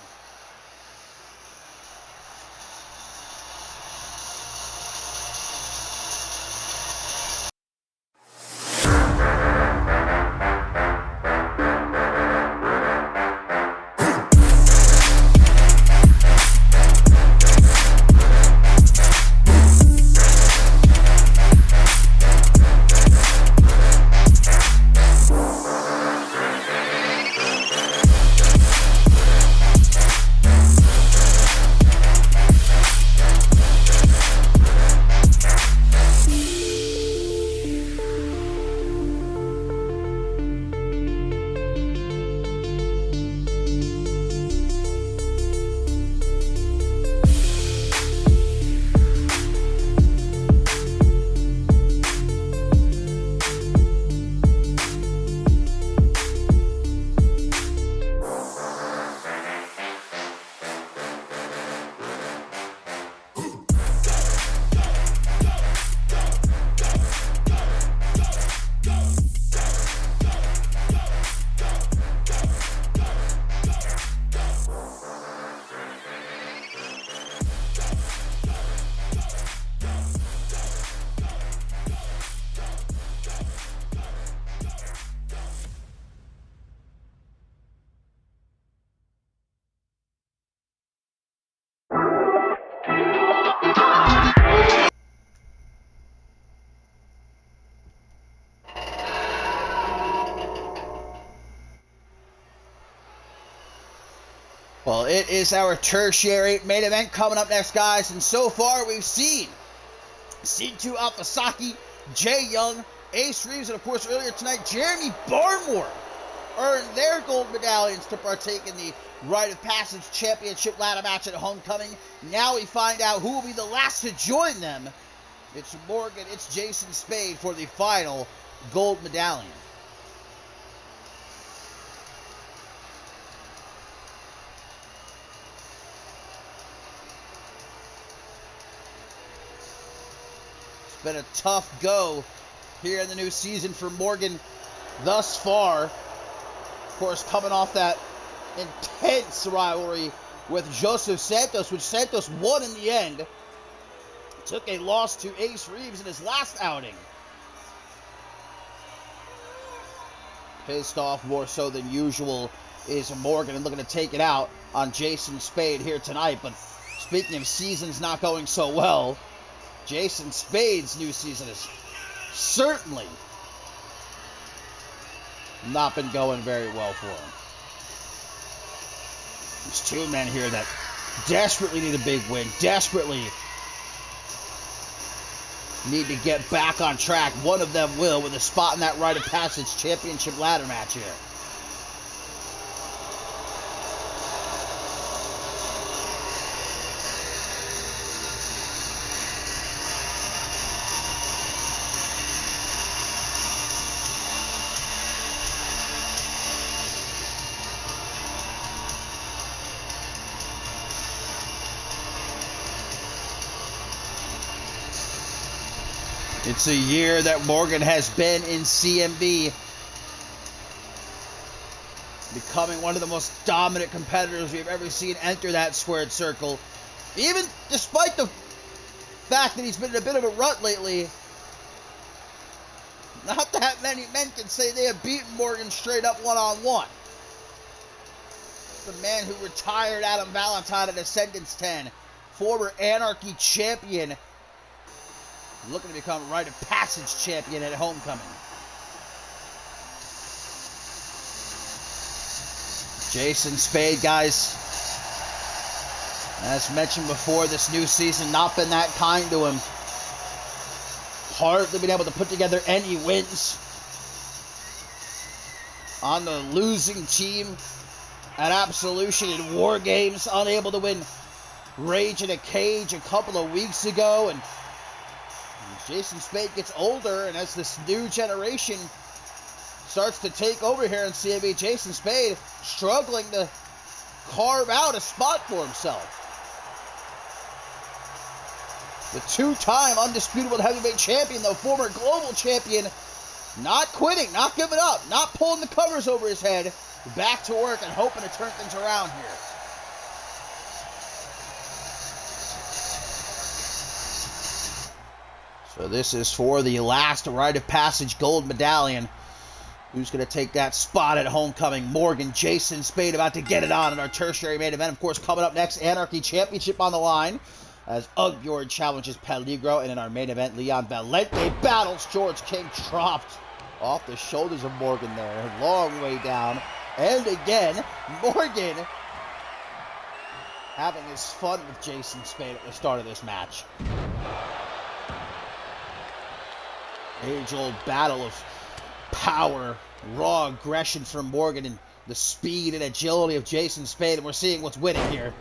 Well, it is our tertiary main event coming up next, guys. And so far, we've seen C2 Alphasaki, Jay Young, Ace Reeves, and of course, earlier tonight, Jeremy Barmore earned their gold medallions to partake in the Rite of Passage Championship ladder match at Homecoming. Now we find out who will be the last to join them. It's Morgan, it's Jason Spade for the final gold medallion. It's been a tough go here in the new season for Morgan thus far. Of course, coming off that intense rivalry with Joseph Santos, which Santos won in the end. Took a loss to Ace Reeves in his last outing. Pissed off more so than usual is Morgan and looking to take it out on Jason Spade here tonight. But speaking of seasons not going so well, Jason Spade's new season has certainly not been going very well for him. There's two men here that desperately need a big win, desperately need to get back on track. One of them will, with a spot in that Rite of Passage Championship ladder match here. It's a year that Morgan has been in CMV, becoming one of the most dominant competitors we've ever seen enter that squared circle. Even despite the fact that he's been in a bit of a rut lately, not that many men can say they have beaten Morgan straight up one-on-one. The man who retired Adam Valentine at Ascendance 10, former Anarchy champion, looking to become Rite of Passage champion at Homecoming. Jason Spade, guys, as mentioned before, this new season not been that kind to him. Hardly been able to put together any wins. On the losing team at Absolution in War Games, unable to win Rage in a Cage a couple of weeks ago, and Jason Spade gets older, and as this new generation starts to take over here in CMV, Jason Spade struggling to carve out a spot for himself. The two-time undisputed world heavyweight champion, the former global champion, not quitting, not giving up, not pulling the covers over his head, back to work and hoping to turn things around here. So this is for the last Rite of Passage gold medallion. Who's going to take that spot at Homecoming? Morgan, Jason Spade about to get it on in our tertiary main event. Of course, coming up next, Anarchy Championship on the line as Ugbjorn challenges Peligro. And in our main event, Leon Valente battles George King. Dropped off the shoulders of Morgan there. Long way down. And again, Morgan having his fun with Jason Spade at the start of this match. Age-old battle of power, raw aggression from Morgan, and the speed and agility of Jason Spade, and we're seeing what's winning here.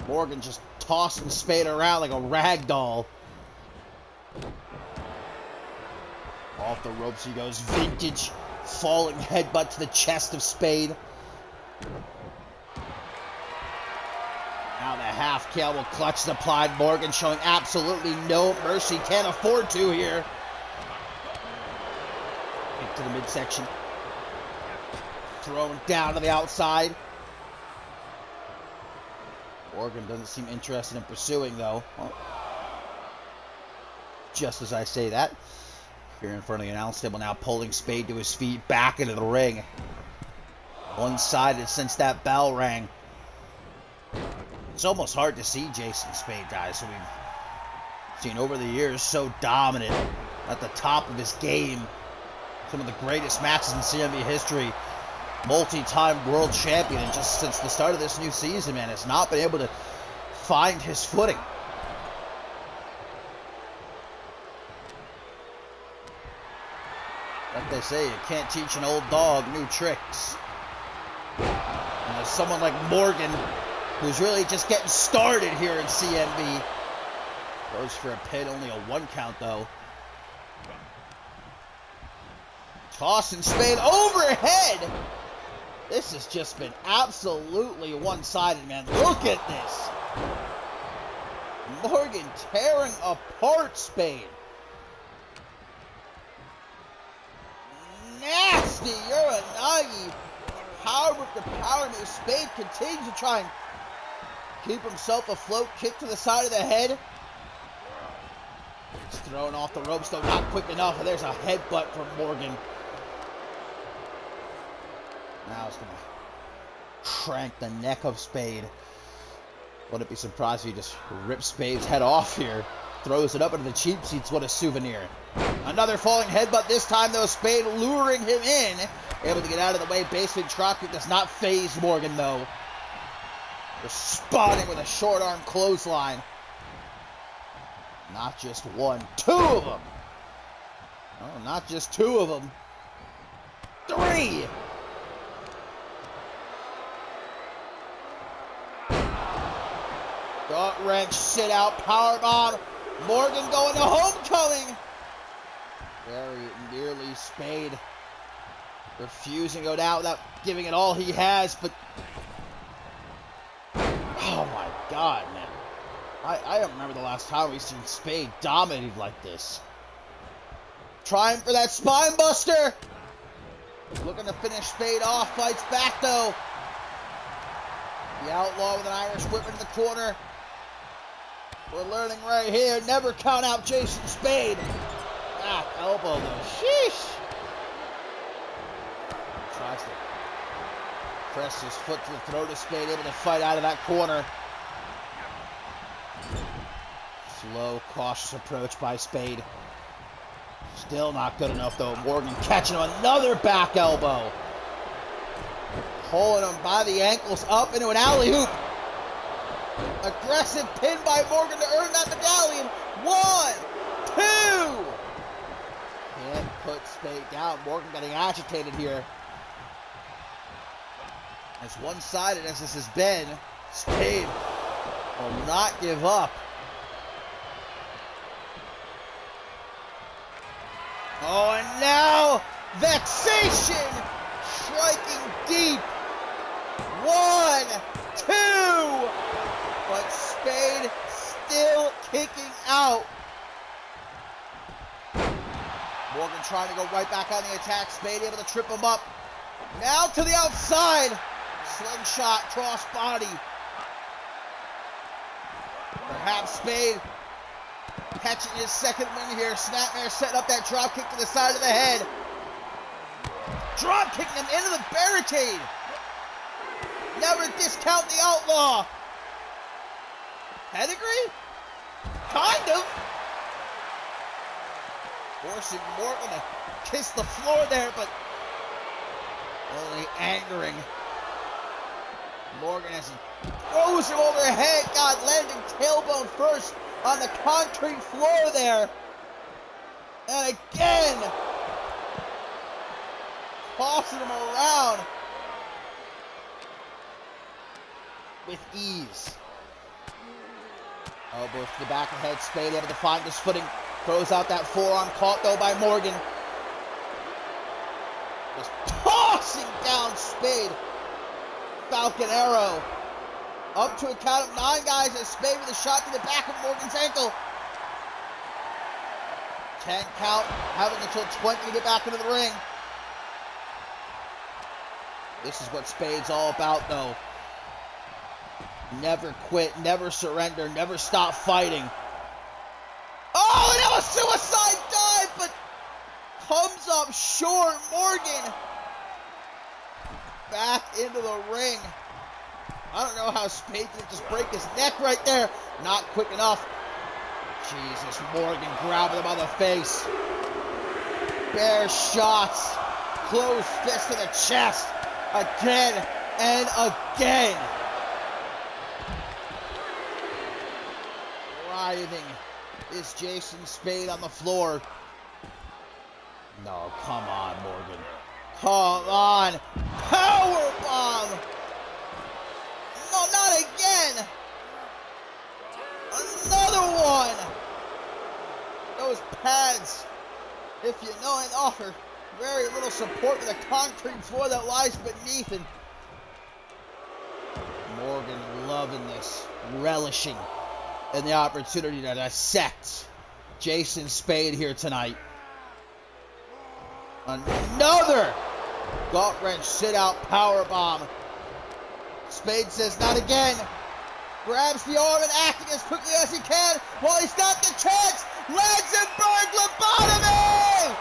Morgan just tossing Spade around like a rag doll. Off the ropes he goes. Vintage falling headbutt to the chest of Spade. Now the half cable clutch is applied. Morgan showing absolutely no mercy. Can't afford to here. To the midsection. Thrown down to the outside. Morgan doesn't seem interested in pursuing, though. Well, just as I say that, here in front of the announce table now, pulling Spade to his feet, back into the ring. One-sided since that bell rang. It's almost hard to see Jason Spade, guys, who we've seen over the years so dominant at the top of his game. Some of the greatest matches in CMV history. multi-time world champion, and just since the start of this new season, man, has not been able to find his footing. Like they say, you can't teach an old dog new tricks. And as someone like Morgan, who's really just getting started here in CMV, goes for a pin, only a 1 count though. Tossing Spade overhead. This has just been absolutely one-sided, man. Look at this. Morgan tearing apart Spade. Nasty Uranagi. Power with the power move. Spade continues to try and keep himself afloat. Kick to the side of the head. He's thrown off the ropes, though not quick enough. And there's a headbutt from Morgan. Now he's going to crank the neck of Spade. Wouldn't be surprised if he just rips Spade's head off here. Throws it up into the cheap seats. What a souvenir. Another falling headbutt. This time, though, Spade luring him in. Able to get out of the way. Basement dropkick does not phase Morgan, though. Responding with a short arm clothesline. Not just one, 2 of them. Oh, not just 2 of them. 3. Gut wrench, sit out, powerbomb. Morgan going to homecoming. Very nearly Spade refusing to go down without giving it all he has, but oh my God, man. I don't remember the last time we've seen Spade dominated like this. Trying for that spine buster. Looking to finish Spade off. Fights back though. The Outlaw with an Irish whip into the corner. We're learning right here, never count out Jason Spade. Back elbow though. Sheesh. Tries to press his foot to the throat of Spade, able to fight out of that corner. Slow, cautious approach by Spade. Still not good enough though. Morgan catching him, another back elbow. Pulling him by the ankles up into an alley-oop. Aggressive pin by Morgan to earn that medallion. 1, 2. Can't put Spade down. Morgan getting agitated here. As one-sided as this has been, Spade will not give up. Oh, and now vexation striking deep. 1, 2. But Spade still kicking out. Morgan trying to go right back on the attack. Spade able to trip him up. Now to the outside. Slingshot, cross body. Perhaps Spade catching his second win here. Snapmare setting up that drop kick to the side of the head. Drop kicking him into the barricade. Never discount the Outlaw. Pedigree? Kind of. Forcing Morgan to kiss the floor there, but only angering Morgan as he throws him overhead. God, landing tailbone first on the concrete floor there. And again, tossing him around with ease. Elbow to the back of the head. Spade able to find his footing. Throws out that forearm, caught though by Morgan. Just tossing down Spade. Falcon Arrow. Up to a count of 9, guys, as Spade with a shot to the back of Morgan's ankle. 10 count, having until 20 to get back into the ring. This is what Spade's all about, though. Never quit, never surrender, never stop fighting. Oh, and that was suicide dive, but comes up short. Morgan back into the ring. I don't know how Spade didn't just break his neck right there. Not quick enough. Jesus, Morgan grabbing him by the face. Bare shots. Closed fist to the chest. again and again. Writhing is Jason Spade on the floor. No, come on, Morgan. Come on. Power bomb. No, not again. Another one. Those pads, if you know it, offer very little support to the concrete floor that lies beneath. And Morgan loving this, relishing in the opportunity to dissect Jason Spade here tonight. Another gut wrench sit out power bomb. Spade says not again. Grabs the arm and acting as quickly as he can while he's got the chance. Lansingburg lobotomy!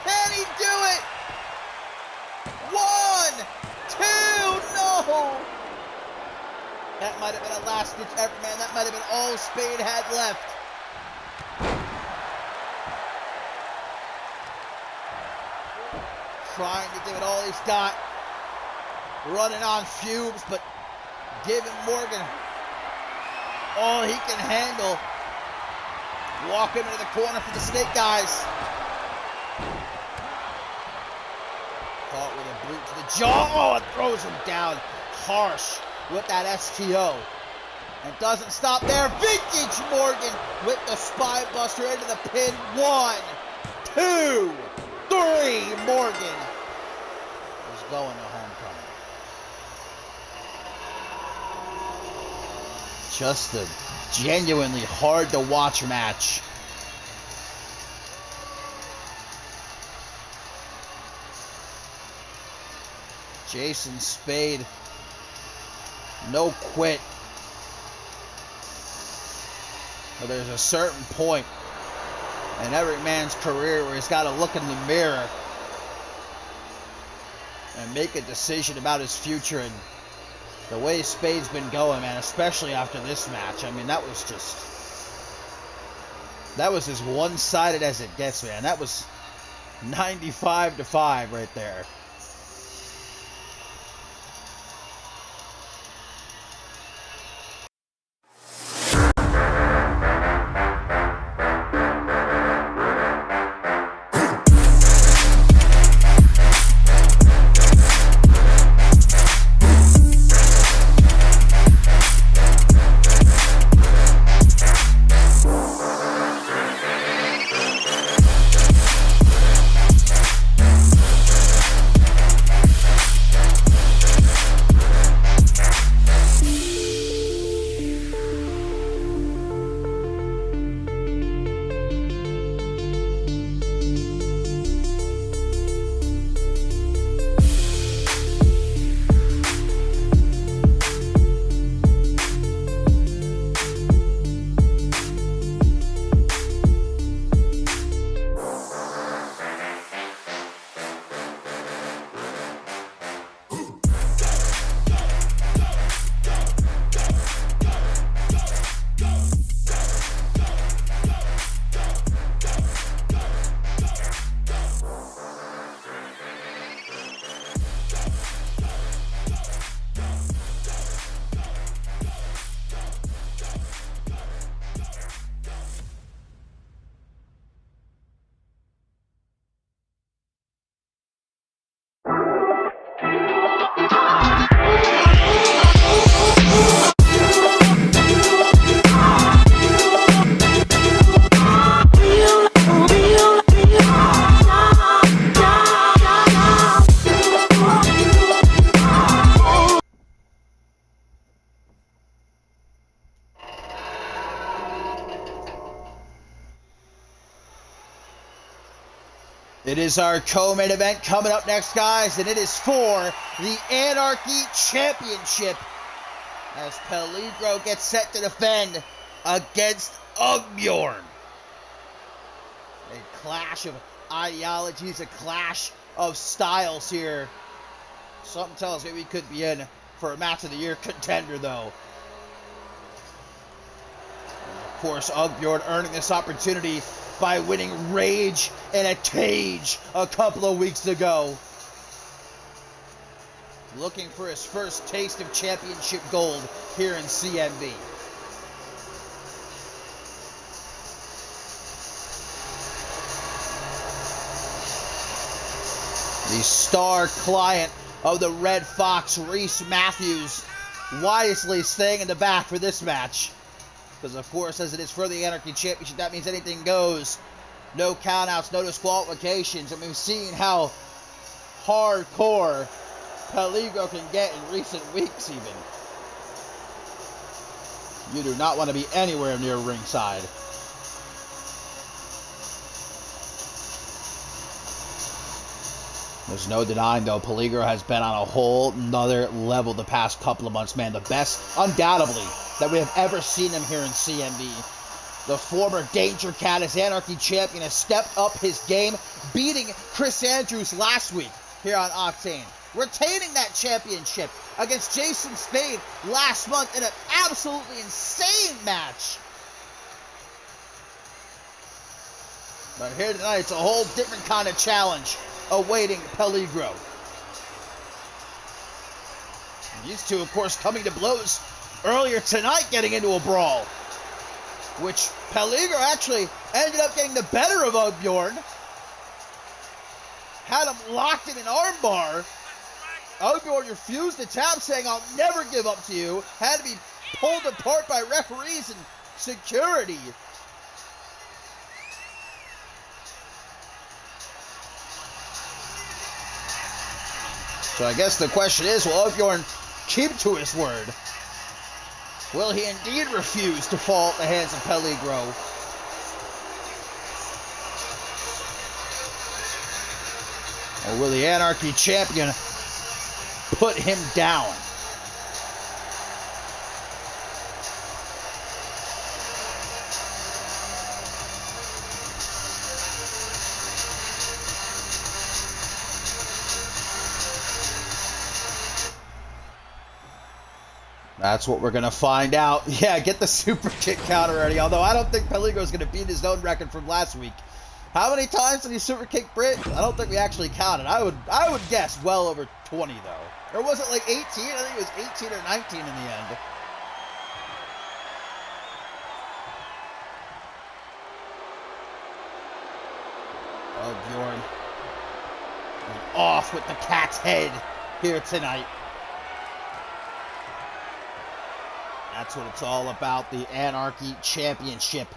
Can he do it? 1, 2, no! That might have been a last-ditch effort, man. That might have been all Spade had left. Trying to give it all he's got. Running on fumes, but giving Morgan all he can handle. Walk him into the corner for the Snake guys. Caught with a boot to the jaw. Oh, it throws him down harsh with that STO. And doesn't stop there. Vintage Morgan with the spine buster into the pin. 1, 2, 3. Morgan is going to homecoming. Just a genuinely hard to watch match. Jason Spade, no quit. But there's a certain point in every man's career where he's got to look in the mirror and make a decision about his future. And the way Spade's been going, man, especially after this match, I mean, that was as one-sided as it gets, man. That was 95-5 right there. It is our co-main event coming up next, guys, and it is for the Anarchy Championship as Peligro gets set to defend against Ugbjorn. A clash of ideologies, a clash of styles here. Something tells me we could be in for a match of the year contender, though. And of course, Ugbjorn earning this opportunity by winning Rage in a cage a couple of weeks ago. looking for his first taste of championship gold here in CMV. The star client of the Red Fox, Reese Matthews, wisely staying in the back for this match. Because, of course, as it is for the Anarchy Championship, that means anything goes. No countouts, no disqualifications. I mean, we've seen how hardcore Peligro can get in recent weeks, even. You do not want to be anywhere near ringside. There's no denying, though, Peligro has been on a whole nother level the past couple of months, man. The best, undoubtedly, that we have ever seen him here in CMV. The former Danger Cat, as Anarchy Champion, has stepped up his game, beating Chris Andrews last week here on Octane. Retaining that championship against Jason Spade last month in an absolutely insane match. But here tonight, it's a whole different kind of challenge awaiting Peligro. These two, of course, coming to blows earlier tonight, getting into a brawl, which Peligro actually ended up getting the better of Oddbjorn. Had him locked in an armbar. Oddbjorn refused to tap, saying, "I'll never give up to you." Had to be pulled apart by referees and security. So I guess the question is, will Oddbjorn keep to his word? Will he indeed refuse to fall at the hands of Peligro? Or will the Anarchy Champion put him down? That's what we're going to find out. Yeah, get the super kick count already. Although I don't think Peligro's going to beat his own record from last week. How many times did he super kick Britt? I don't think we actually counted. I would guess well over 20, though. Or was it like 18? I think it was 18 or 19 in the end. Oh, Bjorn. Going off with the cat's head here tonight. That's what it's all about, the Anarchy Championship,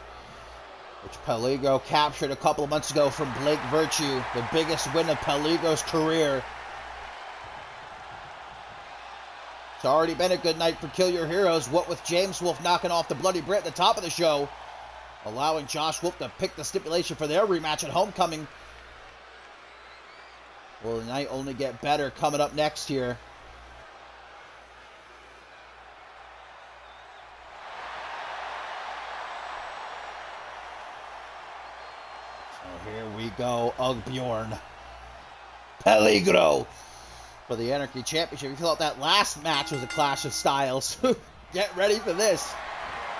which Peligro captured a couple of months ago from Blake Virtue, the biggest win of Peligro's career. It's already been a good night for Kill Your Heroes, what with James Wolf knocking off the Bloody Brit at the top of the show, allowing Josh Wolf to pick the stipulation for their rematch at Homecoming. Will the night only get better coming up next here? Here we go, Oddbjorn. Peligro for the Anarchy Championship. You thought that last match was a clash of styles. Get ready for this.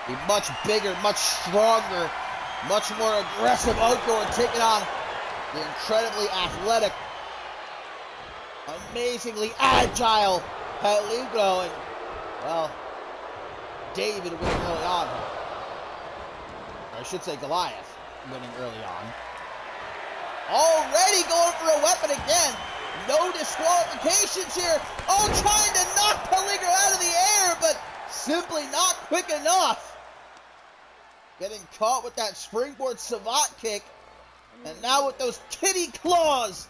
A much bigger, much stronger, much more aggressive Oddbjorn taking on the incredibly athletic, amazingly agile Peligro. And, well, David winning early on. Or I should say Goliath winning early on. Already going for a weapon again. No disqualifications here. Oh, trying to knock Peligro out of the air, but simply not quick enough. Getting caught with that springboard savate kick. And now with those kitty claws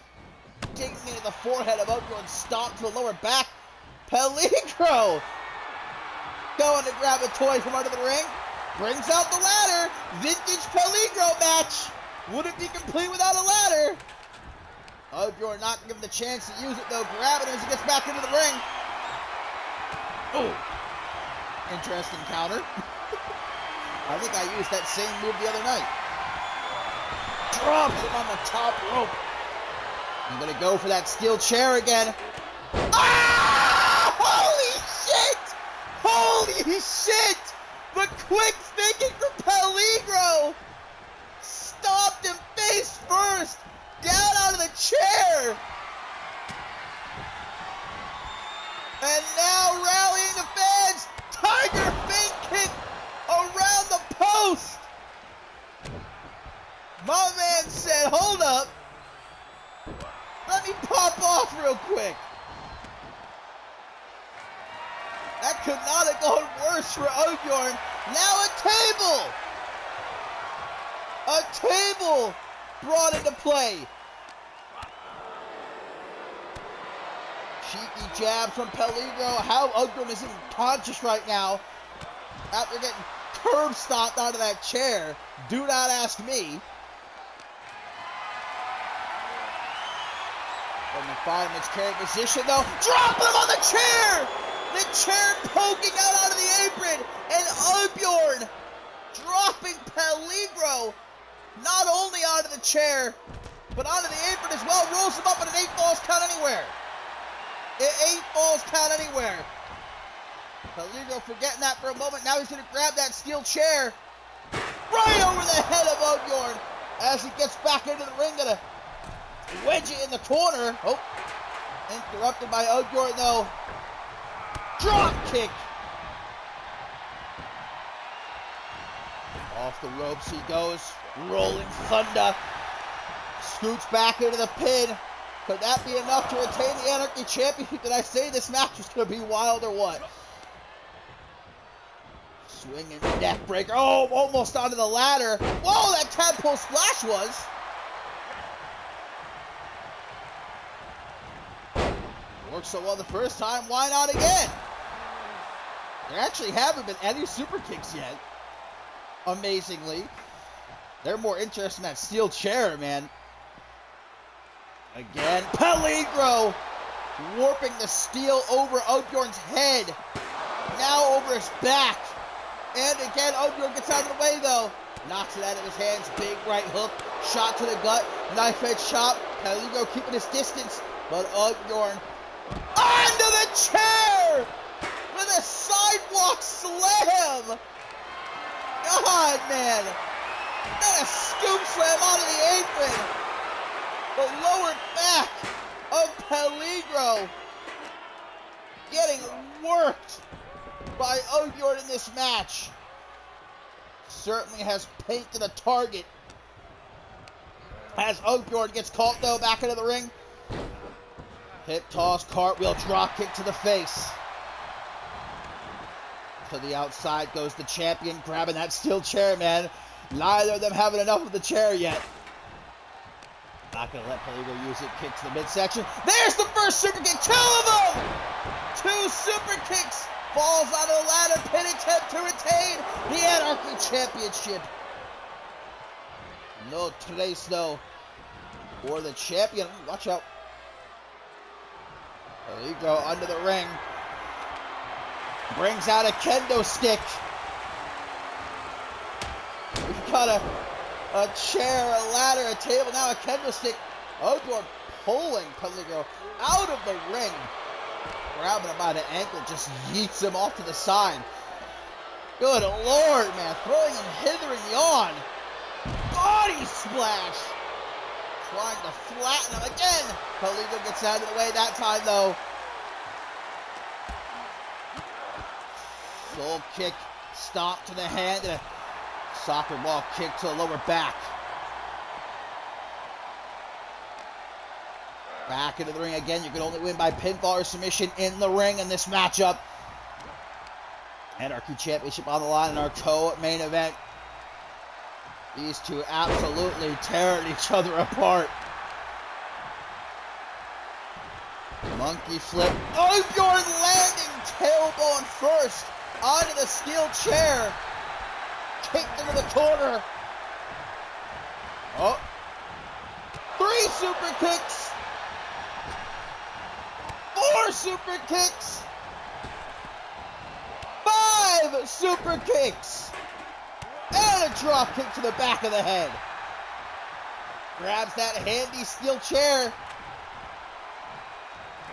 digging into the forehead of Oddbjorn, stomp to the lower back. Peligro going to grab a toy from under the ring. Brings out the ladder. Vintage Peligro match. Wouldn't be complete without a ladder. Oddbjorn not giving him the chance to use it, though. Grabbing him as he gets back into the ring. Oh, interesting counter. I think I used that same move the other night. Drops him on the top rope. I'm going to go for that steel chair again. Ah! Holy shit! Holy shit! The quick thinking from Peligro. Stopped him face first. Down out of the chair. off real quick. That could not have gone worse for Oddbjorn. Now a table! A table brought into play. Cheeky jab from Peligro. How Oddbjorn is even conscious right now after getting curb stomped out of that chair. Do not ask me. From the fireman's carry position though. Drop him on the chair! The chair poking out onto the apron. And Oddbjorn dropping Peligro not only onto the chair, but onto the apron as well. Rolls him up in an 8 falls count anywhere. 8 falls count anywhere. Peligro forgetting that for a moment. Now he's going to grab that steel chair right over the head of Oddbjorn as he gets back into the ring. Gonna wedge it in the corner. Oh, interrupted by Oddbjorn though. Drop kick. Off the ropes he goes. Rolling thunder. Scoots back into the pin. Could that be enough to retain the Anarchy Championship? Did I say this match was going to be wild or what? Swinging neck breaker. Oh, almost onto the ladder. Whoa, that tadpole splash was. Worked so well the first time, why not again? There actually haven't been any super kicks yet. Amazingly. They're more interested in that steel chair, man. Again, Peligro warping the steel over Oddbjorn's head. Now over his back. And again, Oddbjorn gets out of the way, though. Knocks it out of his hands. Big right hook. Shot to the gut. Knife edge chop. Peligro keeping his distance. But Oddbjorn onto the chair with a sidewalk slam. God, man. Not a scoop slam onto the apron. The lower back of Peligro getting worked by Oddbjorn in this match. Certainly has painted a target. As Oddbjorn gets caught though back into the ring. Hip toss, cartwheel, drop kick to the face. To the outside goes the champion, grabbing that steel chair, man. Neither of them having enough of the chair yet. Not going to let Peligro use it. Kick to the midsection. There's the first super kick. 2 of them! 2 super kicks. Falls out of the ladder. Pin attempt to retain the Anarchy Championship. No trace, though, for the champion. Watch out. Peligro under the ring. Brings out a kendo stick. We've got a chair, a ladder, a table, now a kendo stick. Oddbjorn pulling Peligro out of the ring. Grabbing him by the ankle, just yeets him off to the side. Good Lord, man. Throwing him hither and yon. Body splash. Trying to flatten him again. Peligro gets out of the way that time, though. Soul kick, stomp to the hand, and a soccer ball kick to the lower back. Back into the ring again. You can only win by pinfall or submission in the ring in this matchup. Anarchy Championship on the line in our co-main event. These two absolutely tearing each other apart. Monkey flip. Oddbjorn landing tailbone first onto the steel chair. Kicked into the corner. Oh. 3 super kicks. 4 super kicks. 5 super kicks. And a drop kick to the back of the head. Grabs that handy steel chair.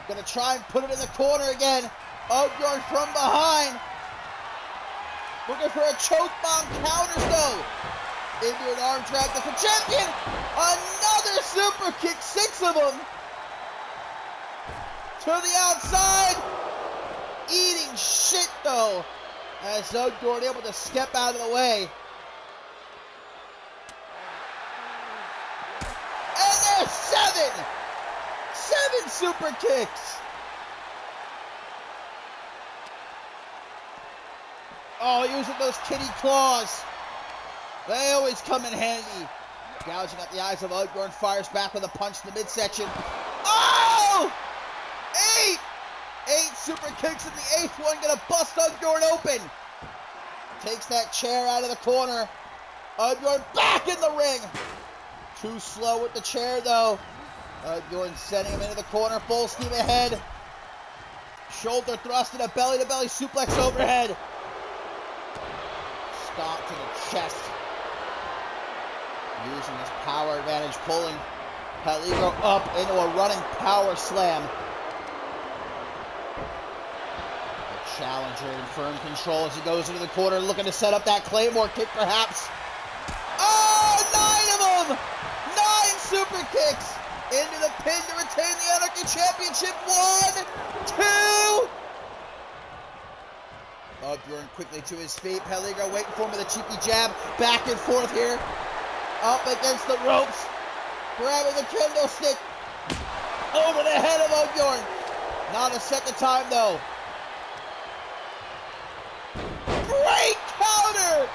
Gonna try and put it in the corner again. Oddbjorn from behind. Looking for a choke bomb, counters though. Into an arm drag, that's the champion. Another super kick, 6 of them. To the outside. Eating shit though. As Oddbjorn able to step out of the way. And there's 7. 7 super kicks. Oh, using those kitty claws. They always come in handy. Gouging at the eyes of Octane, fires back with a punch in the midsection. Oh! 8 super kicks in the 8th one, gonna bust Octane open. Takes that chair out of the corner. Octane back in the ring. Too slow with the chair though. Octane sending him into the corner, full steam ahead. Shoulder thrust and a belly-to-belly suplex overhead. Stop to the chest. Using his power advantage, pulling Peligro up into a running power slam. The challenger in firm control as he goes into the corner, looking to set up that Claymore kick perhaps. Oh, 9 of them! 9 super kicks into the pin to retain the Anarchy Championship. 1, 2. Octane quickly to his feet. Peligro waiting for him with a cheeky jab. Back and forth here. Up against the ropes. Grabbing the kendo stick. Over the head of Octane. Not a second time though. Great counter!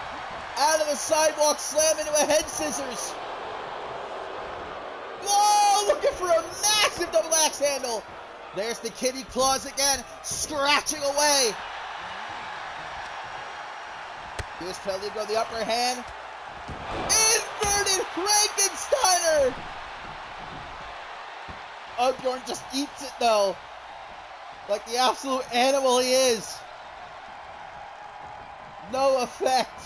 Out of the sidewalk slam into a head scissors. Oh, looking for a massive double axe handle. There's the kitty claws again, scratching away. Gives Peligro the upper hand. Inverted Frankensteiner! Octane just eats it though. Like the absolute animal he is. No effect.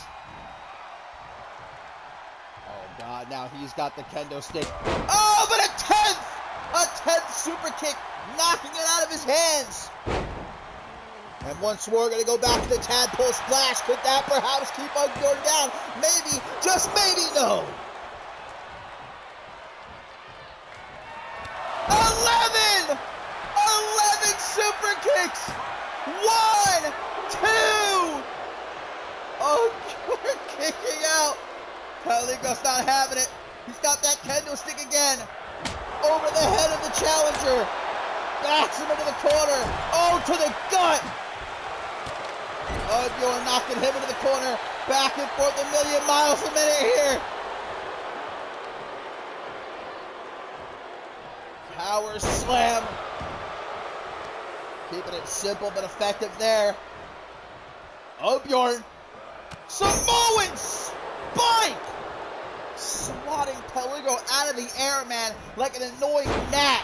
Oh God, now he's got the kendo stick. Oh, but a 10th! A 10th super kick, knocking it out of his hands. And once more, we're going to go back to the tadpole splash. Could that perhaps keep Octane down? Maybe, just maybe, no. 11 super kicks. 1, 2. Octane kicking out. Peligro's not having it. He's got that kendo stick again. Over the head of the challenger. Backs him into the corner. Oh, to the gut. Octane knocking him into the corner. Back and forth a million miles a minute here. Power slam. Keeping it simple but effective there. Octane. Samoan spike. Swatting Peligro out of the air, man, like an annoying gnat.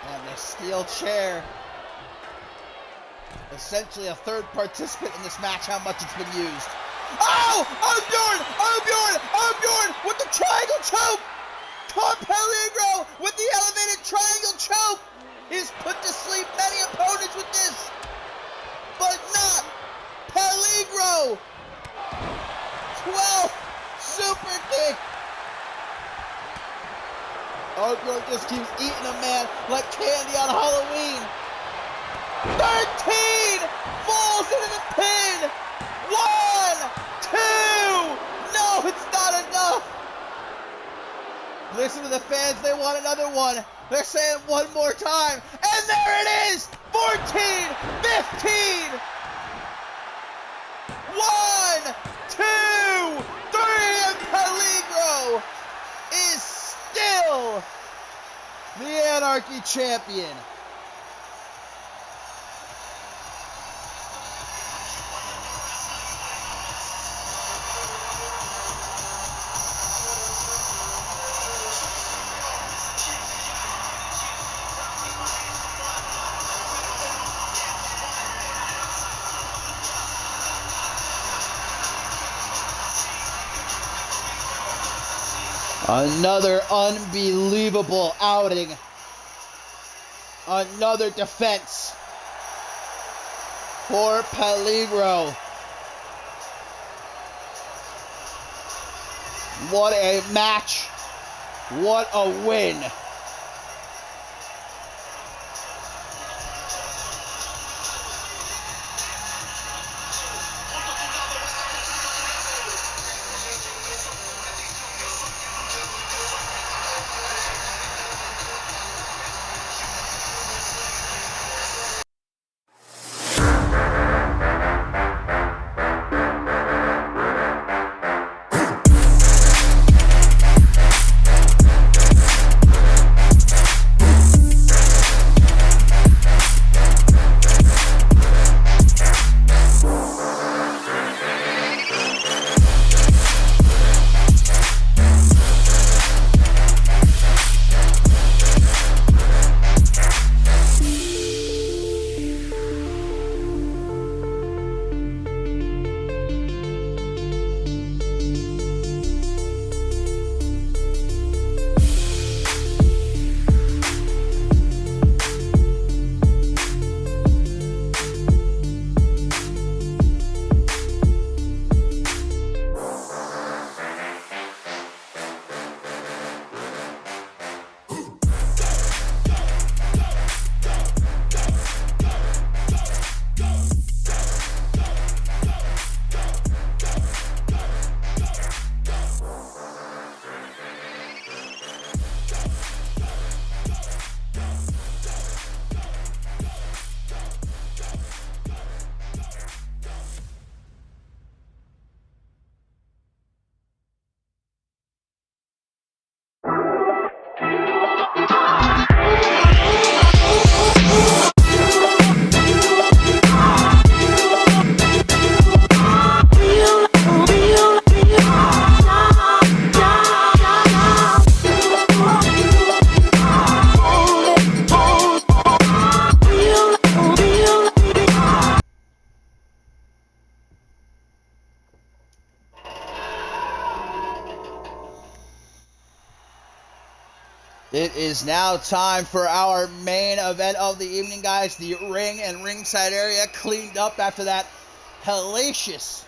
And the steel chair. Essentially a third participant in this match, how much it's been used. Oh! Octane with the triangle choke! Caught Peligro with the elevated triangle choke! He's put to sleep many opponents with this, but not Peligro! 12th super kick! Octane just keeps eating them, man, like candy on Halloween. 13! Falls into the pin! 1, 2! No, it's not enough! Listen to the fans, they want another one. They're saying one more time. And there it is! 14! 15! 1, 2, 3, and Peligro is still the Anarchy champion. Another unbelievable outing. Another defense for Peligro. What a match. What a win. It is now time for our main event of the evening, guys. The ring and ringside area cleaned up after that hellacious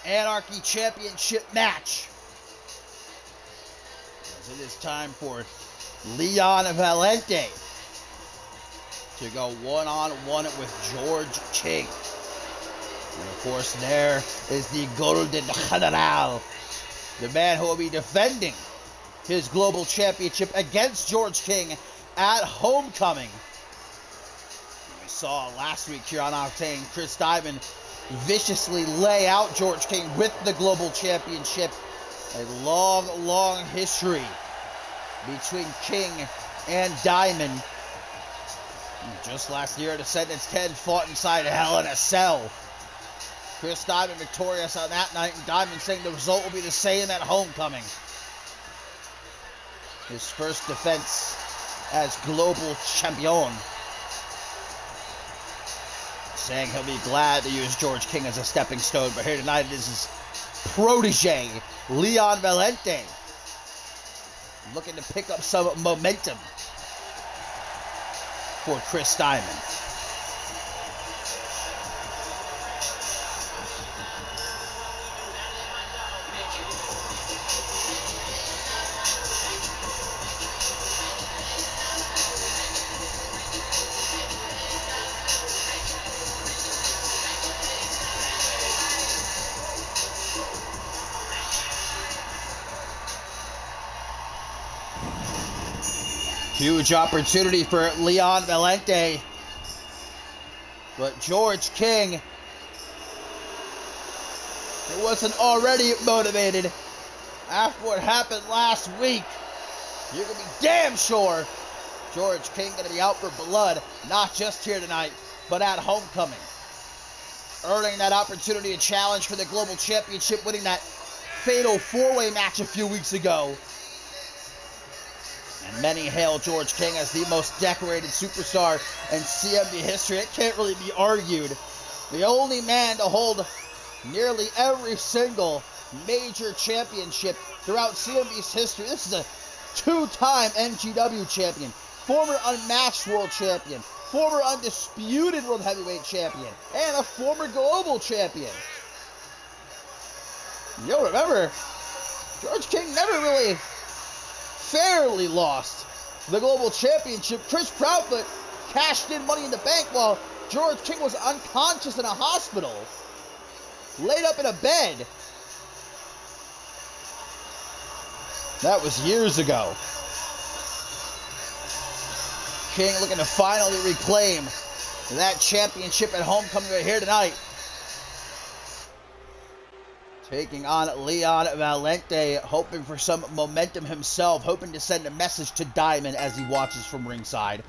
Anarchy Championship match. As it is time for Leon Valente to go one-on-one with George King. And of course, there is the Golden General, the man who will be defending his global championship against George King at Homecoming. We saw last week here on Octane, Chris Diamond viciously lay out George King with the global championship. A long, long history between King and Diamond. Just last year, Descendants 10 fought inside Hell in a Cell. Chris Diamond victorious on that night, and Diamond saying the result will be the same at Homecoming. His first defense as global champion. Saying he'll be glad to use George King as a stepping stone, but here tonight it is his protege, Leon Valente, looking to pick up some momentum for Chris Diamond. Huge opportunity for Leon Valente. But George King, who wasn't already motivated after what happened last week, you can be damn sure George King going to be out for blood, not just here tonight, but at Homecoming. Earning that opportunity to challenge for the Global Championship, winning that fatal four-way match a few weeks ago. And many hail George King as the most decorated superstar in CMV history. It can't really be argued. The only man to hold nearly every single major championship throughout CMV's history. This is a two-time NGW champion, former unmatched world champion, former undisputed world heavyweight champion, and a former global champion. You'll remember, George King never really fairly lost the global championship. Chris Proudfoot cashed in Money in the Bank while George King was unconscious in a hospital, laid up in a bed. That was years ago. King looking to finally reclaim that championship at Homecoming right here tonight. Taking on Leon Valente, hoping for some momentum himself, hoping to send a message to Diamond as he watches from ringside.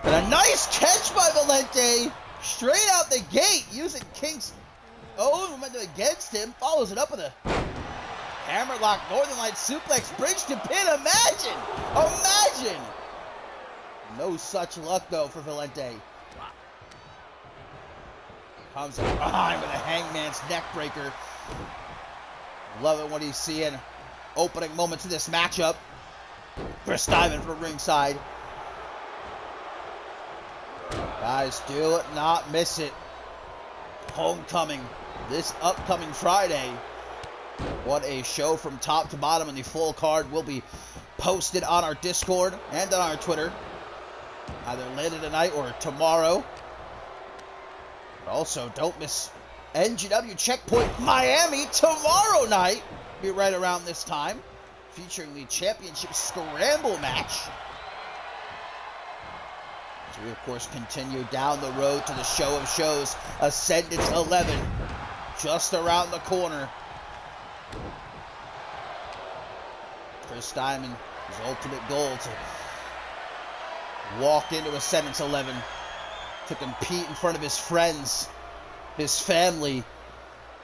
And a nice catch by Valente, straight out the gate, using King's own momentum against him. Follows it up with a hammerlock Northern Light suplex, bridge to pin. Imagine! No such luck, though, for Valente. Comes up behind with a Hangman's neck breaker. Love it when he's seeing opening moments of this matchup. Chris Diamond from ringside. Guys, do not miss it. Homecoming this upcoming Friday. What a show from top to bottom, and the full card will be posted on our Discord and on our Twitter, either later tonight or tomorrow. But also, don't miss NGW Checkpoint Miami tomorrow night. Be right around this time, featuring the championship scramble match. As we, of course, continue down the road to the show of shows, Ascendance 11, just around the corner. Chris Diamond, his ultimate goal to walk into Ascendance 11, to compete in front of his friends, his family,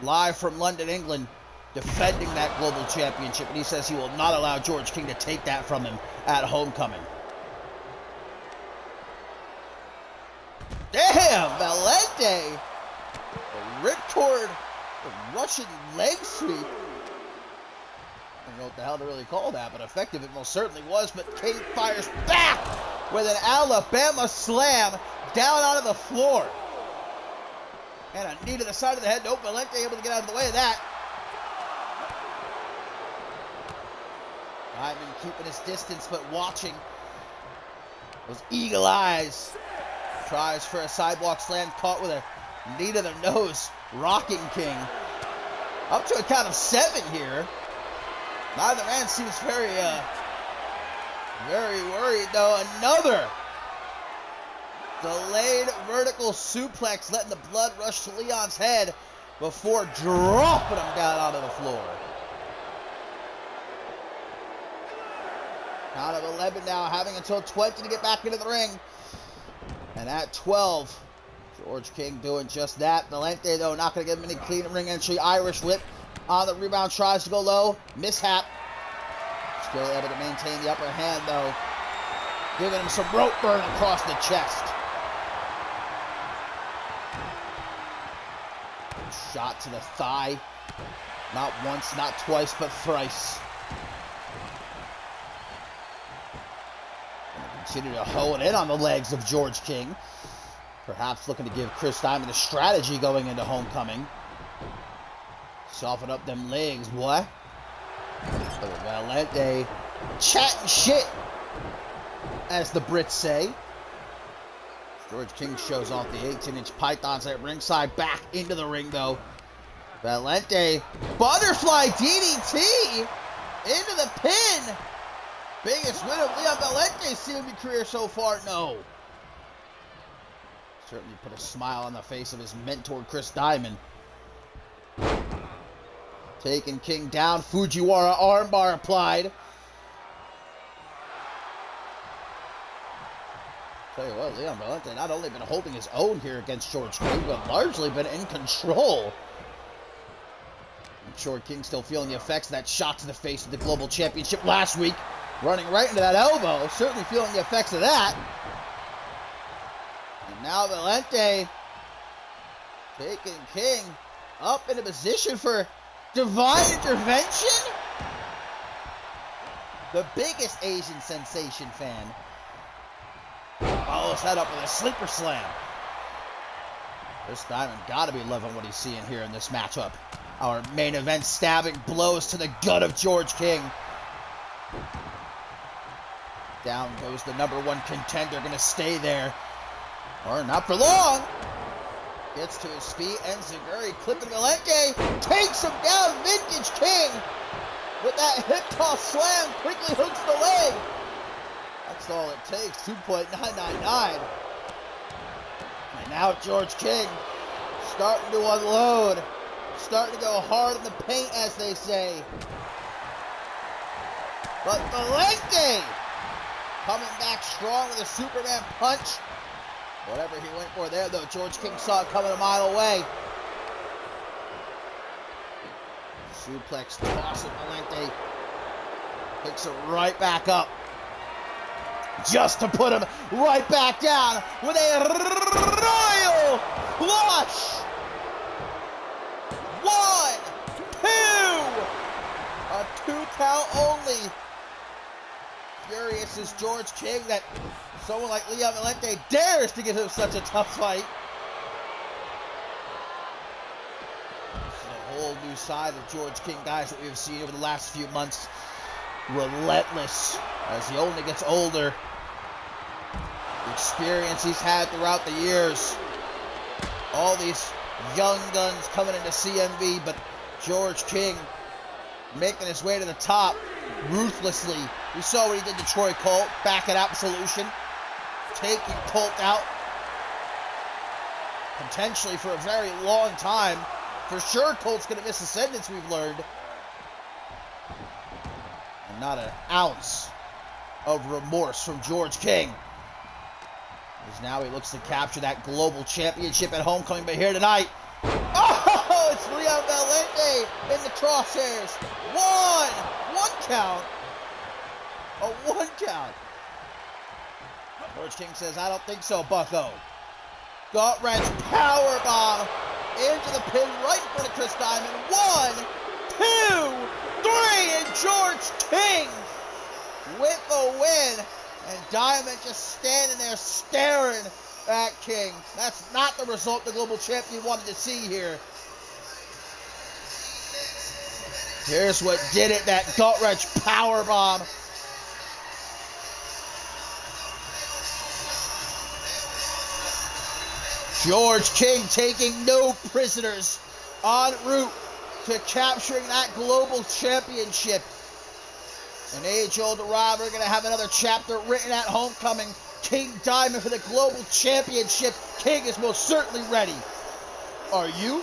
live from London, England, defending that global championship. And he says he will not allow George King to take that from him at Homecoming. Damn, Valente! A ripcord, a Russian leg sweep. I don't know what the hell to really call that, but effective it most certainly was. But King fires back with an Alabama slam down onto the floor. And a knee to the side of the head. Nope, Valente able to get out of the way of that. Diamond keeping his distance, but watching. Those eagle eyes. Tries for a sidewalk slam, caught with a knee to the nose. Rocking King. Up to a count of 7 here. Neither man seems very worried, though. Another delayed vertical suplex, letting the blood rush to Leon's head before dropping him down onto the floor. Count of 11 now, having until 20 to get back into the ring. And at 12, George King doing just that. Valente, though, not going to give him any clean ring entry. Irish whip on the rebound, tries to go low. Mishap. Still able to maintain the upper hand, though. Giving him some rope burn across the chest. Shot to the thigh. Not once, not twice, but thrice. Continue to hone in on the legs of George King. Perhaps looking to give Chris Diamond a strategy going into Homecoming. Soften up them legs, boy. Valente chatting shit, as the Brits say. George King shows off the 18-inch pythons at ringside. Back into the ring, though. Valente, butterfly DDT into the pin. Biggest win of Leon Valente's CMV career so far? No. Certainly put a smile on the face of his mentor, Chris Diamond. Taking King down. Fujiwara armbar applied. Tell you what, Leon Valente not only been holding his own here against George King, but largely been in control. I'm sure King still feeling the effects of that shot to the face of the Global Championship last week. Running right into that elbow. Certainly feeling the effects of that. And now Valente taking King up into position for divine intervention. The biggest Asian sensation fan follows that up with a sleeper slam. Chris Diamond got to be loving what he's seeing here in this matchup. Our main event, stabbing blows to the gut of George King. Down goes the #1 contender, going to stay there. Or not for long. Gets to his feet, Enziguri clipping Valente. Takes him down, Vintage King. With that hip toss slam, quickly hooks the leg. That's all it takes, 2.999. And now George King starting to unload. Starting to go hard in the paint, as they say. But Valente coming back strong with a Superman punch. Whatever he went for there, though, George King saw it coming a mile away. Suplex tossing Valente. Picks it right back up. Just to put him right back down with a royal flush. 1, 2. A 2 count only. Furious is George King that someone like Leon Valente dares to give him such a tough fight. This is a whole new side of George King, guys, that we've seen over the last few months. Relentless as he only gets older. The experience he's had throughout the years. All these young guns coming into CMV, but George King making his way to the top ruthlessly. We saw what he did to Troy Colt back at Absolution. Taking Colt out potentially for a very long time. For sure, Colt's going to miss Ascendance, we've learned. And not an ounce of remorse from George King. As now he looks to capture that global championship at Homecoming, but here tonight, oh, it's Leon Valente in the crosshairs. One count. A 1 count. George King says, I don't think so, bucko. Gut wrench powerbomb into the pin right in front of Chris Diamond. 1, and George King with a win. And Diamond just standing there staring at King. That's not the result the global champion wanted to see here. Here's what did it, that gut-wrench powerbomb. George King taking no prisoners en route to capturing that global championship. And age-old rivalry going to have another chapter written at Homecoming. King Diamond for the global championship. King is most certainly ready. Are you?